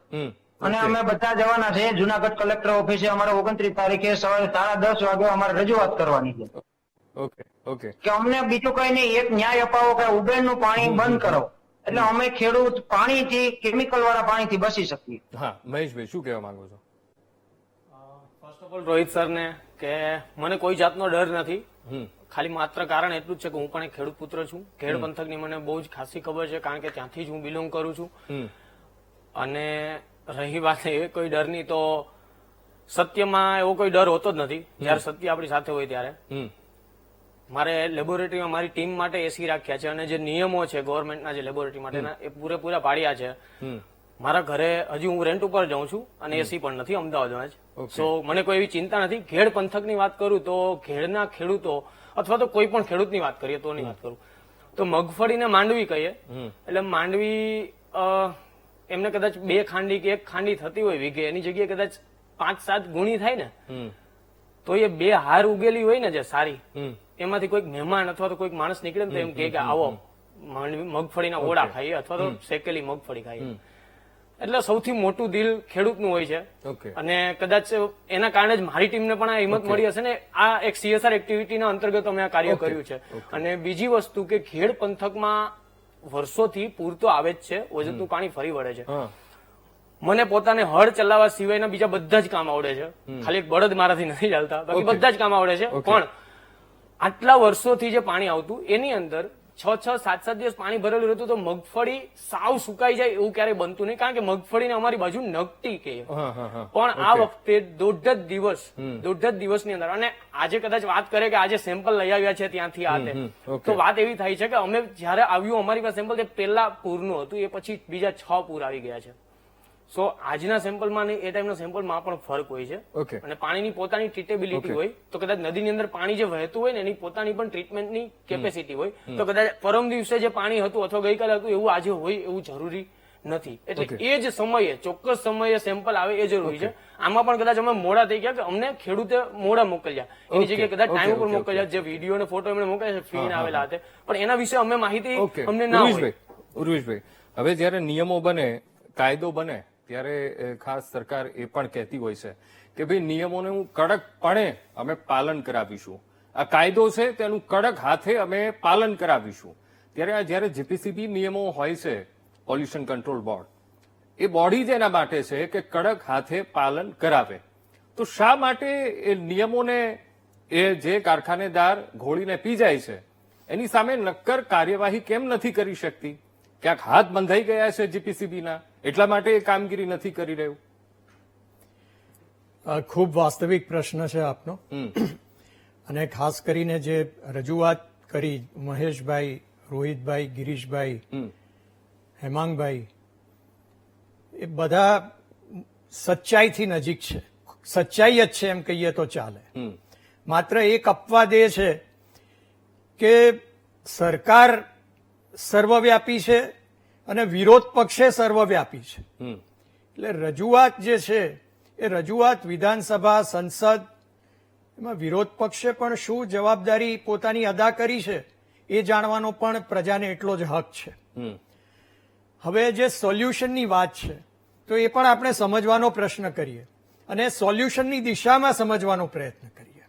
Speaker 2: અને અમે બધા જવાના છે જુનાગઢ કલેક્ટર ઓફિસે. અમારે 29 તારીખે સવારે 10:30 વાગે અમારે રજૂઆત કરવાની છે
Speaker 1: ઓકે ઓકે
Speaker 2: કે અમને બીજું કઈ નહીં, એક ન્યાય અપાવો કે ઉબેરનું પાણી બંધ કરો, એટલે અમે ખેડૂત પાણીથી, કેમિકલ વાળા પાણીથી બચી શકીએ.
Speaker 1: હા મહેશભાઈ શું કહેવા માંગો છો?
Speaker 4: ફર્સ્ટ ઓફ ઓલ રોહિત સરને કે મને કોઈ જાતનો ડર નથી. ખાલી માત્ર કારણ એટલું જ છે કે હું પણ એક ખેડૂત પુત્ર છું. ખેડ પંથકની મને બહુ જ ખાસી ખબર છે, કારણ કે ત્યાંથી જ હું બિલોંગ કરું છું. અને રહી વાત એ કોઈ ડરની, તો સત્યમાં એવો કોઈ ડર હોતો જ નથી. જયારે સત્ય આપણી સાથે હોય ત્યારે. મારે લેબોરેટરીમાં મારી ટીમ માટે એસી રાખ્યા છે, અને જે નિયમો છે ગવર્મેન્ટના જે લેબોરેટરી માટેના એ પૂરેપૂરા પાડ્યા છે. મારા ઘરે હજી હું રેન્ટ ઉપર જાઉં છું અને એસી પણ નથી, અમદાવાદમાં જ. સો મને કોઈ એવી ચિંતા નથી. ખેડ પંથકની વાત કરું તો ખેડના ખેડૂતો અથવા તો કોઈ પણ ખેડૂતની વાત કરીએ તોની વાત કરું તો મગફળીને માંડવી કહીએ, એટલે માંડવી એમને કદાચ 2 ખાંડી કે 1 ખાંડી થતી હોય વીઘે, એની જગ્યાએ કદાચ 5-7 ગુણી થાય ને, તો એ 2 હાર ઉગેલી હોય ને જે સારી, એમાંથી કોઈક મહેમાન અથવા તો કોઈક માણસ નીકળે ને તો એમ કે આવો મગફળીના ઓળા ખાઈએ અથવા તો શેકેલી મગફળી ખાઈએ. એટલે સૌથી મોટું દિલ ખેડૂતનું હોય છે. અને કદાચ એના કારણે જ મારી ટીમને પણ આ હિંમત મળી હશે ને. આ એક CSR એક્ટિવિટીના અંતર્ગત અમે આ કાર્ય કર્યું છે. અને બીજી વસ્તુ કે ખેડ પંથકમાં વર્ષોથી પૂર તો આવે જ છે, ઓજતનું પાણી ફરી વળે છે. મને પોતાને હળ ચલાવવા સિવાયના બીજા બધા જ કામ આવડે છે. ખાલી એક બળદ મારાથી નથી ચાલતા, બાકી બધા જ કામ આવડે છે. પણ આટલા વર્ષોથી જે પાણી આવતું એની અંદર 6-6, 7-7 દિવસ પાણી ભરેલું રહેતું, તો મગફળી સાવ સુકાઈ જાય એવું ક્યારેય બનતું નહીં, કારણ કે મગફળીને અમારી બાજુ નકટી કહીએ. પણ આ વખતે દોઢ જ દિવસની અંદર, અને આજે કદાચ વાત કરે કે આજે સેમ્પલ લઈ આવ્યા છે ત્યાંથી આતે, તો વાત એવી થાય છે કે અમે જયારે આવ્યું અમારી પાસે સેમ્પલ, તે પહેલા પૂરનું હતું, એ પછી બીજા 6 પૂર આવી ગયા છે. સો આજના સેમ્પલમાં એ ટાઈમના સેમ્પલમાં પણ ફરક હોય છે. અને પાણીની પોતાની ટ્રીટેબિલિટી હોય, તો કદાચ નદીની અંદર પાણી જે વહેતું હોય ને એની પોતાની પણ ટ્રીટમેન્ટની કેપેસિટી હોય, તો કદાચ પરમ દિવસે જે પાણી હતું અથવા ગઈકાલે હતું એવું આજે હોય એવું જરૂરી નથી. એટલે એ જ સમયે, ચોક્કસ સમયે સેમ્પલ આવે એ જરૂરી છે. આમાં પણ કદાચ અમે મોડા થઈ ગયા કે અમને ખેડૂતે મોડા મોકલ્યા, એની જગ્યાએ કદાચ ટાઈમ ઉપર મોકલ્યા. જે વિડીયો અને ફોટો એમણે મોકલ્યા છે ફીણ આવેલા હતા, પણ એના વિશે અમે માહિતી અમને ના હોય.
Speaker 1: ઉર્વેશભાઈ, હવે જયારે નિયમો બને, કાયદો બને, ત્યારે ખાસ સરકાર એ પણ કહેતી હોય છે કે ભાઈ નિયમોને હું કડકપણે અમે પાલન કરાવીશું, આ કાયદો છે તેનું કડક હાથે અમે પાલન કરાવીશું. ત્યારે આ જયારે જીપીસીબી નિયમો હોય છે, પોલ્યુશન કંટ્રોલ બોર્ડ, એ બોડી જ એના માટે છે કે કડક હાથે પાલન કરાવે. તો શા માટે એ નિયમોને એ જે કારખાનેદાર ઘોળીને પી જાય છે એની સામે નક્કર કાર્યવાહી કેમ નથી કરી શકતી? ક્યાંક હાથ બંધાઈ ગયા છે જીપીસીબીના, એટલા માટે એ કામગીરી નથી કરી રહ્યું?
Speaker 3: ખૂબ વાસ્તવિક પ્રશ્ન છે આપનો. અને ખાસ કરીને જે રજૂઆત કરી મહેશભાઈ, રોહિતભાઈ, ગિરીશભાઈ, હેમાંગભાઈ, એ બધા સચ્ચાઈથી નજીક છે. સચ્ચાઈ જ છે એમ કહીએ તો ચાલે. માત્ર એક અપવાદ એ છે કે સરકાર સર્વવ્યાપી છે અને વિરોધ પક્ષે સર્વવ્યાપી છે. એટલે રજૂઆત જે છે એ રજૂઆત વિધાનસભા, સંસદ, એમાં વિરોધ પક્ષે પણ શું જવાબદારી પોતાની અદા કરી છે એ જાણવાનો પણ પ્રજાને એટલો જ હક છે. હવે જે સોલ્યુશનની વાત છે તો એ પણ આપણે સમજવાનો પ્રશ્ન કરીએ અને સોલ્યુશનની દિશામાં સમજવાનો પ્રયત્ન કરીએ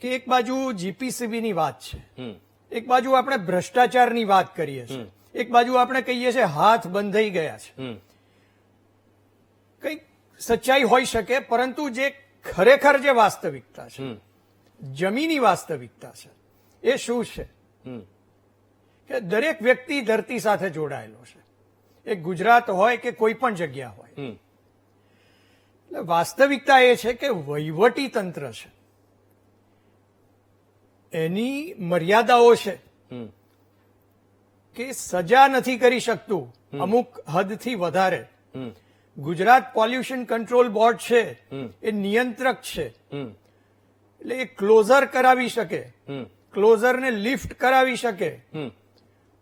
Speaker 3: કે એક બાજુ જીપીસીબીની વાત છે, એક બાજુ આપણે ભ્રષ્ટાચારની વાત કરીએ છીએ, એક બાજુ આપણે કહીએ છીએ હાથ બંધાઈ ગયા છે. કંઈક સચ્ચાઈ હોઈ શકે, પરંતુ જે ખરેખર જે વાસ્તવિકતા છે, જમીની વાસ્તવિકતા છે, એ શું છે કે દરેક વ્યક્તિ ધરતી સાથે જોડાયેલો છે, એ ગુજરાત હોય કે કોઈ પણ જગ્યા હોય. એટલે વાસ્તવિકતા એ છે કે વહીવટી તંત્ર છે એની મર્યાદાઓ છે કે સજા નથી કરી શકતું અમુક હદથી વધારે. ગુજરાત પોલ્યુશન કંટ્રોલ બોર્ડ છે એ નિયંત્રક છે, એટલે એ ક્લોઝર કરાવી શકે, ક્લોઝરને લિફ્ટ કરાવી શકે,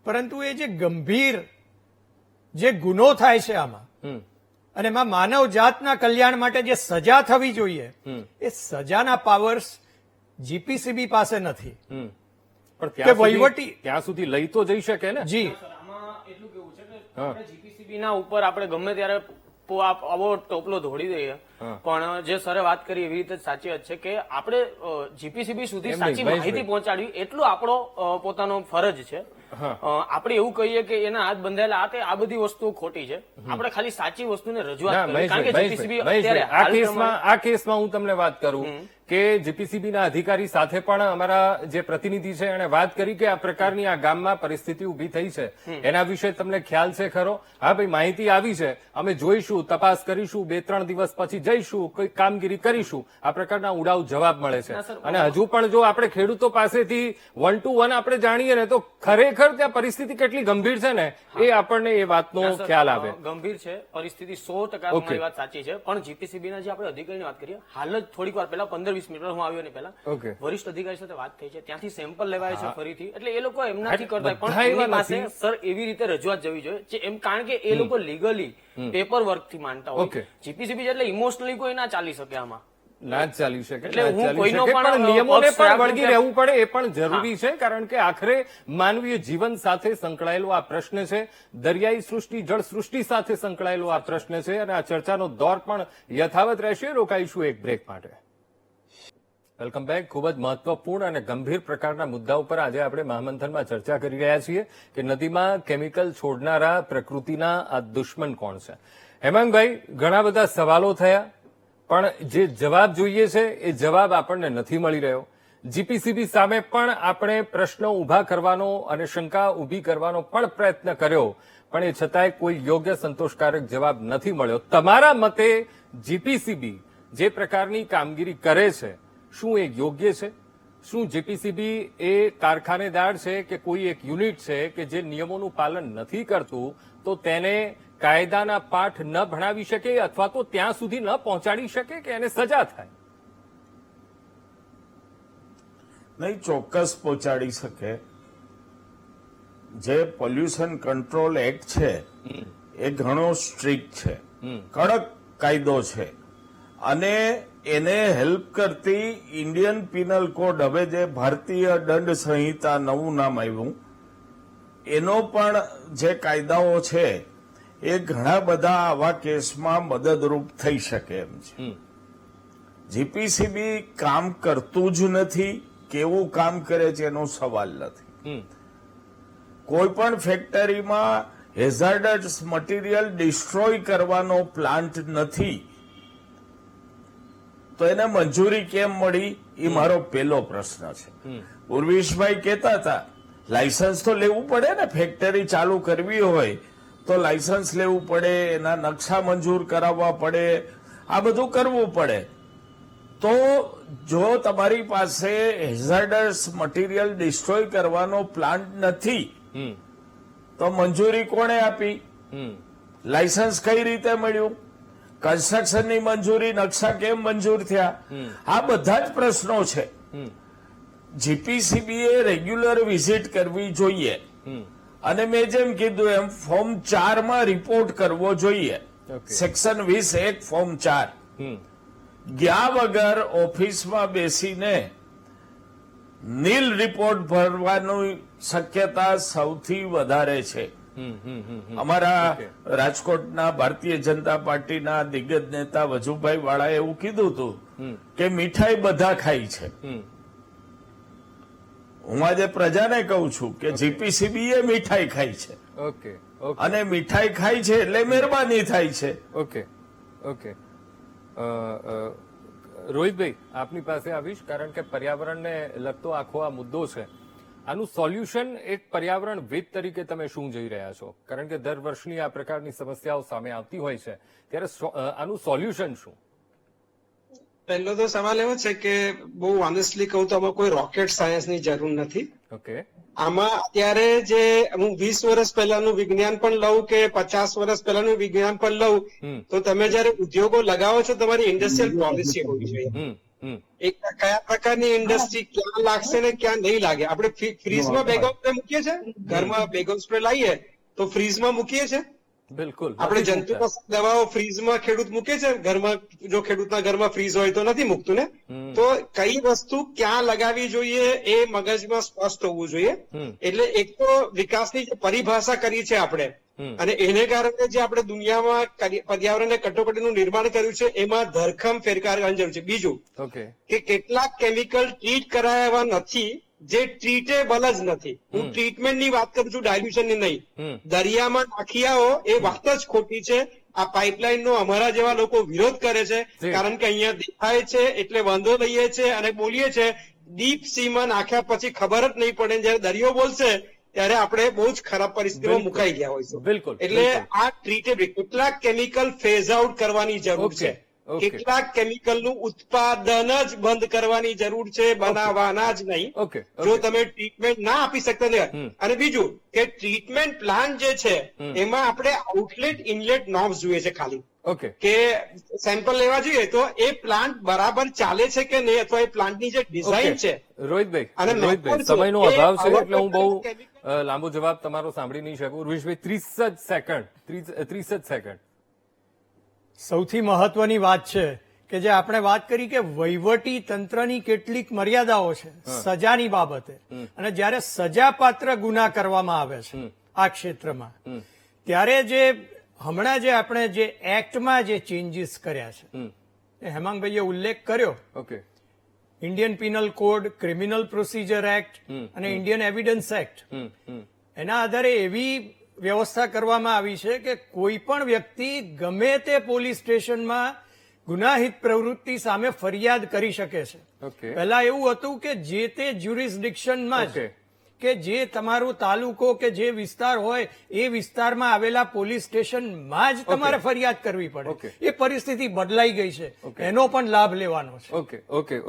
Speaker 3: પરંતુ એ જે ગંભીર જે ગુનો થાય છે આમાં અને એમાં માનવ જાતના કલ્યાણ માટે જે સજા થવી જોઈએ એ સજાના પાવર્સ જીપીસીબી પાસે નથી.
Speaker 1: પણ ત્યાં સુધી લઈ તો જઈ શકે ને.
Speaker 3: જી,
Speaker 4: આમાં એટલું કેવું છે કે જીપીસીબી ના ઉપર આપણે ગમે ત્યારે આવો ટોપલો ધોડી દઈએ, પણ જે સરે વાત કરી એવી રીતે સાચી વાત છે કે આપણે જીપીસીબી સુધી સાચી માહિતી પહોંચાડવી એટલું આપણો પોતાનો ફરજ છે. આપણે એવું કહીએ કે એના હાથ બંધાયેલા આ કે આ બધી વસ્તુઓ ખોટી છે, આપણે ખાલી સાચી વસ્તુને રજૂઆત કરવી. કારણ કે જીપીસીબી
Speaker 1: આ કેસમાં હું તમને વાત કરું કે જીપીસીબી ના અધિકારી સાથે પણ અમારા જે પ્રતિનિધિ છે એને વાત કરી કે આ પ્રકારની આ ગામમાં પરિસ્થિતિ ઉભી થઈ છે, એના વિશે તમને ખ્યાલ છે ખરો? હા ભાઈ, માહિતી આવી છે, અમે જોઈશું, તપાસ કરીશું, 2-3 દિવસ પછી જઈશું, કોઈ કામગીરી કરીશું. આ પ્રકારના ઉડાવ જવાબ મળે છે. અને હજુ પણ જો આપણે ખેડૂતો પાસેથી 1 to 1 આપણે જાણીએ ને તો ખરેખર ત્યાં પરિસ્થિતિ કેટલી ગંભીર છે ને એ આપણને એ વાતનો ખ્યાલ આવે.
Speaker 4: ગંભીર છે પરિસ્થિતિ, 100% તમારી વાત સાચી છે. પણ જીપીસીબી ના જે આપણે અધિકારીની વાત કરીએ, હાલ જ થોડીક વાર પહેલા 15-20 મિનિટ હું આવ્યો ને પહેલા વરિષ્ઠ અધિકારી સાથે વાત થઈ છે, ત્યાંથી સેમ્પલ લેવાય છે ફરીથી. એટલે એ લોકો એમનાથી કરતા પણ એમની પાસે સર એવી રીતે રજૂઆત જવી જોઈએ એમ, કારણ કે એ લોકો લીગલી પેપર વર્ક થી માનતા હોય. જીપીસીબી એટલે ઇમોશનલી કોઈ ના ચાલી શકે આમાં.
Speaker 1: ના જ ચાલી શકે,
Speaker 4: એટલે હું કોઈનો
Speaker 1: પણ નિયમોને પણ વળગી રહેવું પડે એ પણ જરૂરી છે. કારણ કે આખરે માનવીય જીવન સાથે સંકળાયેલો આ પ્રશ્ન છે, દરિયાઈ સૃષ્ટિ, જળ સૃષ્ટિ સાથે સંકળાયેલો આ પ્રશ્ન છે અને આ ચર્ચાનો દોર પણ યથાવત રહેશે. રોકાઈશું એક બ્રેક માટે. Welcome back. ખૂબ જ મહત્વપૂર્ણ અને ગંભીર પ્રકારના મુદ્દા ઉપર આજે આપણે મહામંથનમાં ચર્ચા કરી રહ્યા છીએ કે નદીમાં કેમિકલ છોડનારા પ્રકૃતિના આ દુશ્મન કોણ છે. હેમાંગભાઈ, ઘણા બધા સવાલો થયા, પણ જે જવાબ જોઈએ છે એ જવાબ આપણને નથી મળી રહ્યો. જીપીસીબી સામે પણ આપણે પ્રશ્નો ઉભા કરવાનો અને શંકા ઉભી કરવાનો પણ પ્રયત્ન કર્યો, પણ એ છતાંય કોઈ યોગ્ય સંતોષકારક જવાબ નથી મળ્યો. તમારા મતે જીપીસીબી જે પ્રકારની કામગીરી કરે છે, શું એ યોગ્ય છે? શું જીપીસીબી એ કારખાનેદાર છે કે કોઈ એક યુનિટ છે કે જે નિયમોનું પાલન નથી કરતું તો તેને કાયદાના પાઠ ન ભણાવી શકે અથવા તો ત્યાં સુધી ન પહોંચાડી શકે કે એને સજા થાય?
Speaker 6: નહીં, ચોક્કસ પહોંચાડી શકે. જે પોલ્યુશન કંટ્રોલ એક્ટ છે એ ઘણો સ્ટ્રિક્ટ છે, કડક કાયદો છે, અને એને હેલ્પ કરતી ઇન્ડિયન પિનલ કોડ, હવે જે ભારતીય દંડ સંહિતા નવું નામ આવ્યું, એનો પણ જે કાયદાઓ છે એ ઘણા બધા આવા કેસમાં મદદરૂપ થઈ શકે એમ છે. જીપીસીબી કામ કરતું જ નથી, કેવું કામ કરે છે એનો સવાલ નથી. કોઈ પણ ફેક્ટરીમાં હેઝાર્ડસ મટીરિયલ ડિસ્ટ્રોય કરવાનો પ્લાન્ટ નથી તો એને મંજૂરી કેમ મળી એ મારો પહેલો પ્રશ્ન છે. ઉર્વિશભાઈ કહેતા હતા લાયસન્સ તો લેવું પડે ને, ફેક્ટરી ચાલુ કરવી હોય તો લાયસન્સ લેવું પડે, એના નકશા મંજૂર કરાવવા પડે, આ બધું કરવું પડે. તો જો તમારી પાસે હેઝાર્ડસ મટીરિયલ ડિસ્ટ્રોય કરવાનો પ્લાન્ટ નથી તો મંજૂરી કોણે આપી? લાયસન્સ કઈ રીતે મળ્યું? કન્સ્ટ્રક્શનની મંજૂરી, નકશા કેમ મંજૂર થયા? આ બધા જ પ્રશ્નો છે. જીપીસીબીએ રેગ્યુલર વિઝિટ કરવી જોઈએ અને મેં જેમ કીધું એમ ફોર્મ 4 માં રિપોર્ટ કરવો જોઈએ. સેક્શન 20(1) ફોર્મ 4 ગયા વગર ઓફિસમાં બેસીને નીલ રિપોર્ટ ભરવાની શક્યતા સૌથી વધારે છે. અમારા રાજકોટના ભારતીય જનતા પાર્ટીના દિગ્ગજ નેતા વજુભાઈ વાળાએ એવું કીધું હતું કે મીઠાઈ બધા ખાય છે. હું આજે પ્રજાને કહું છું કે જીપીસીબી એ મીઠાઈ ખાય છે. અને મીઠાઈ ખાય છે એટલે મહેરબાની થાય છે.
Speaker 1: ઓકે. રોહિતભાઈ, આપની પાસે આવીશ, કારણ કે પર્યાવરણને લગતો આખો આ મુદ્દો છે. આનું સોલ્યુશન એક પર્યાવરણવિદ તરીકે તમે શું જોઈ રહ્યા છો? કારણ કે દર વર્ષની આ પ્રકારની સમસ્યાઓ સામે આવતી હોય છે, ત્યારે આનું સોલ્યુશન શું?
Speaker 5: પહેલો તો સવાલ એવો છે કે બહુ ઓનેસ્ટલી કહું તો આમાં કોઈ રોકેટ સાયન્સની જરૂર નથી.
Speaker 1: ઓકે.
Speaker 5: આમાં અત્યારે જે હું 20 વર્ષ પહેલાનું વિજ્ઞાન પણ લઉં કે 50 વર્ષ પહેલાનું વિજ્ઞાન પણ લઉં તો તમે જયારે ઉદ્યોગો લગાવો છો તમારી ઇન્ડસ્ટ્રીયલ પોલિસી હોવી જોઈએ. એક કયા પ્રકારની ઇન્ડસ્ટ્રી ક્યાં લાગશે ને ક્યાં નહીં લાગે. આપણે ફ્રીજમાં બેગો સ્પ્રે મૂકીએ છીએ, ઘરમાં બેગો સ્પ્રે લાવીએ તો ફ્રીજમાં મૂકીએ છીએ.
Speaker 1: બિલકુલ
Speaker 5: આપણે જંતુનાશક દવાઓ ફ્રીજમાં ખેડૂત મૂકે છે ઘરમાં, જો ખેડૂતના ઘરમાં ફ્રીજ હોય તો નથી મૂકતું ને. તો કઈ વસ્તુ ક્યાં લગાવવી જોઈએ એ મગજમાં સ્પષ્ટ હોવું જોઈએ. એટલે એક તો વિકાસની જે પરિભાષા કરી છે આપણે, અને એને કારણે જે આપણે દુનિયામાં પર્યાવરણને કટોકટીનું નિર્માણ કર્યું છે એમાં ધરખમ ફેરફાર કરવાની જરૂર છે. બીજું કે કેટલાક કેમિકલ ટ્રીટ કરાયા નથી જે ટ્રીટેબલ જ નથી. હું ટ્રીટમેન્ટની વાત કરું છું, ડાયલ્યુશનની નહીં. દરિયામાં નાખી આવો એ વાત જ ખોટી છે. આ પાઇપલાઇનનો અમારા જેવા લોકો વિરોધ કરે છે કારણ કે અહીંયા દેખાય છે એટલે વાંધો લઈએ છે અને બોલીએ છે. ડીપ સીમાં નાખ્યા પછી ખબર જ નહીં પડે, જયારે દરિયો બોલશે ત્યારે આપણે બહુ જ ખરાબ પરિસ્થિતિમાં મુકાઈ ગયા હોઈશું.
Speaker 1: બિલકુલ.
Speaker 5: એટલે આ ટ્રીટેબલ કેટલાક કેમિકલ ફેઝ આઉટ કરવાની જરૂર છે. કેટલાક કેમિકલનું ઉત્પાદન જ બંધ કરવાની જરૂર છે, બનાવવાના જ નહીં. જો તમે ટ્રીટમેન્ટ ના આપી શકતા નહીં. અને બીજું કે ટ્રીટમેન્ટ પ્લાન જે છે એમાં આપણે આઉટલેટ ઇનલેટ નોર્મ્સ જોઈએ છે ખાલી. કે સેમ્પલ લેવા જોઈએ તો એ પ્લાન્ટ બરાબર ચાલે છે કે નહીં, અથવા એ પ્લાન્ટની જે ડિઝાઇન છે.
Speaker 1: રોહિતભાઈ સમયનો અભાવ છે એટલે હું બહુ લાંબો જવાબ તમારો સાંભળી નહીં શકું. ઉર્વેશભાઈ 30 જ સેકન્ડ.
Speaker 3: સૌથી મહત્વની વાત છે કે જે આપણે વાત કરી કે વહીવટી તંત્રની કેટલીક મર્યાદાઓ છે સજાની બાબતે, અને જ્યારે સજાપાત્ર ગુના કરવામાં આવે છે આ ક્ષેત્રમાં, ત્યારે જે હમણાં જે આપણે જે એક્ટમાં જે ચેન્જીસ કર્યા છે એ હેમાંગભાઈએ ઉલ્લેખ કર્યો. Indian penal code, criminal procedure act અને ઇન્ડિયન એવિડન્સ એક્ટ, એના આધારે એવી વ્યવસ્થા કરવામાં આવી છે કે કોઈ પણ વ્યક્તિ ગમે તે પોલીસ સ્ટેશનમાં ગુનાહિત પ્રવૃત્તિ સામે ફરિયાદ કરી શકે છે. પહેલા એવું હતું કે જે તે જ્યુરિસ્ડિક્શનમાં જ, કે જે તમારું તાલુકો કે જે વિસ્તાર હોય એ વિસ્તારમાં આવેલા પોલીસ સ્ટેશનમાં જ તમારે ફરિયાદ કરવી પડે. એ પરિસ્થિતિ બદલાઈ ગઈ છે, એનો પણ લાભ લેવાનો છે.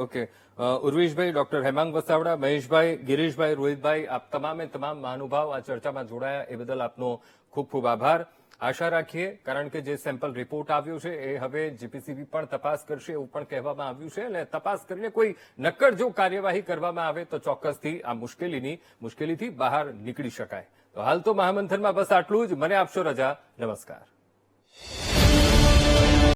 Speaker 1: ઓકે. ઉર્વેશભાઈ, ડોક્ટર હેમાંગ વસાવડા, મહેશભાઈ, ગિરીશભાઈ, રોહિતભાઈ, આપ તમામે તમામ મહાનુભાવ આ ચર્ચામાં જોડાયા એ બદલ આપનો ખૂબ ખૂબ આભાર. આશા રાખીએ, કારણ કે જે સેમ્પલ રિપોર્ટ આવ્યો છે એ હવે જીપીસીબી પણ તપાસ કરશે એવું પણ કહેવામાં આવ્યું છે, અને તપાસ કરીને કોઈ નક્કર જો કાર્યવાહી કરવામાં આવે તો ચોક્કસથી આ મુશ્કેલીથી બહાર નીકળી શકાય. તો હાલ તો મહામંથનમાં બસ આટલું જ. મને આપશો રજા. નમસ્કાર.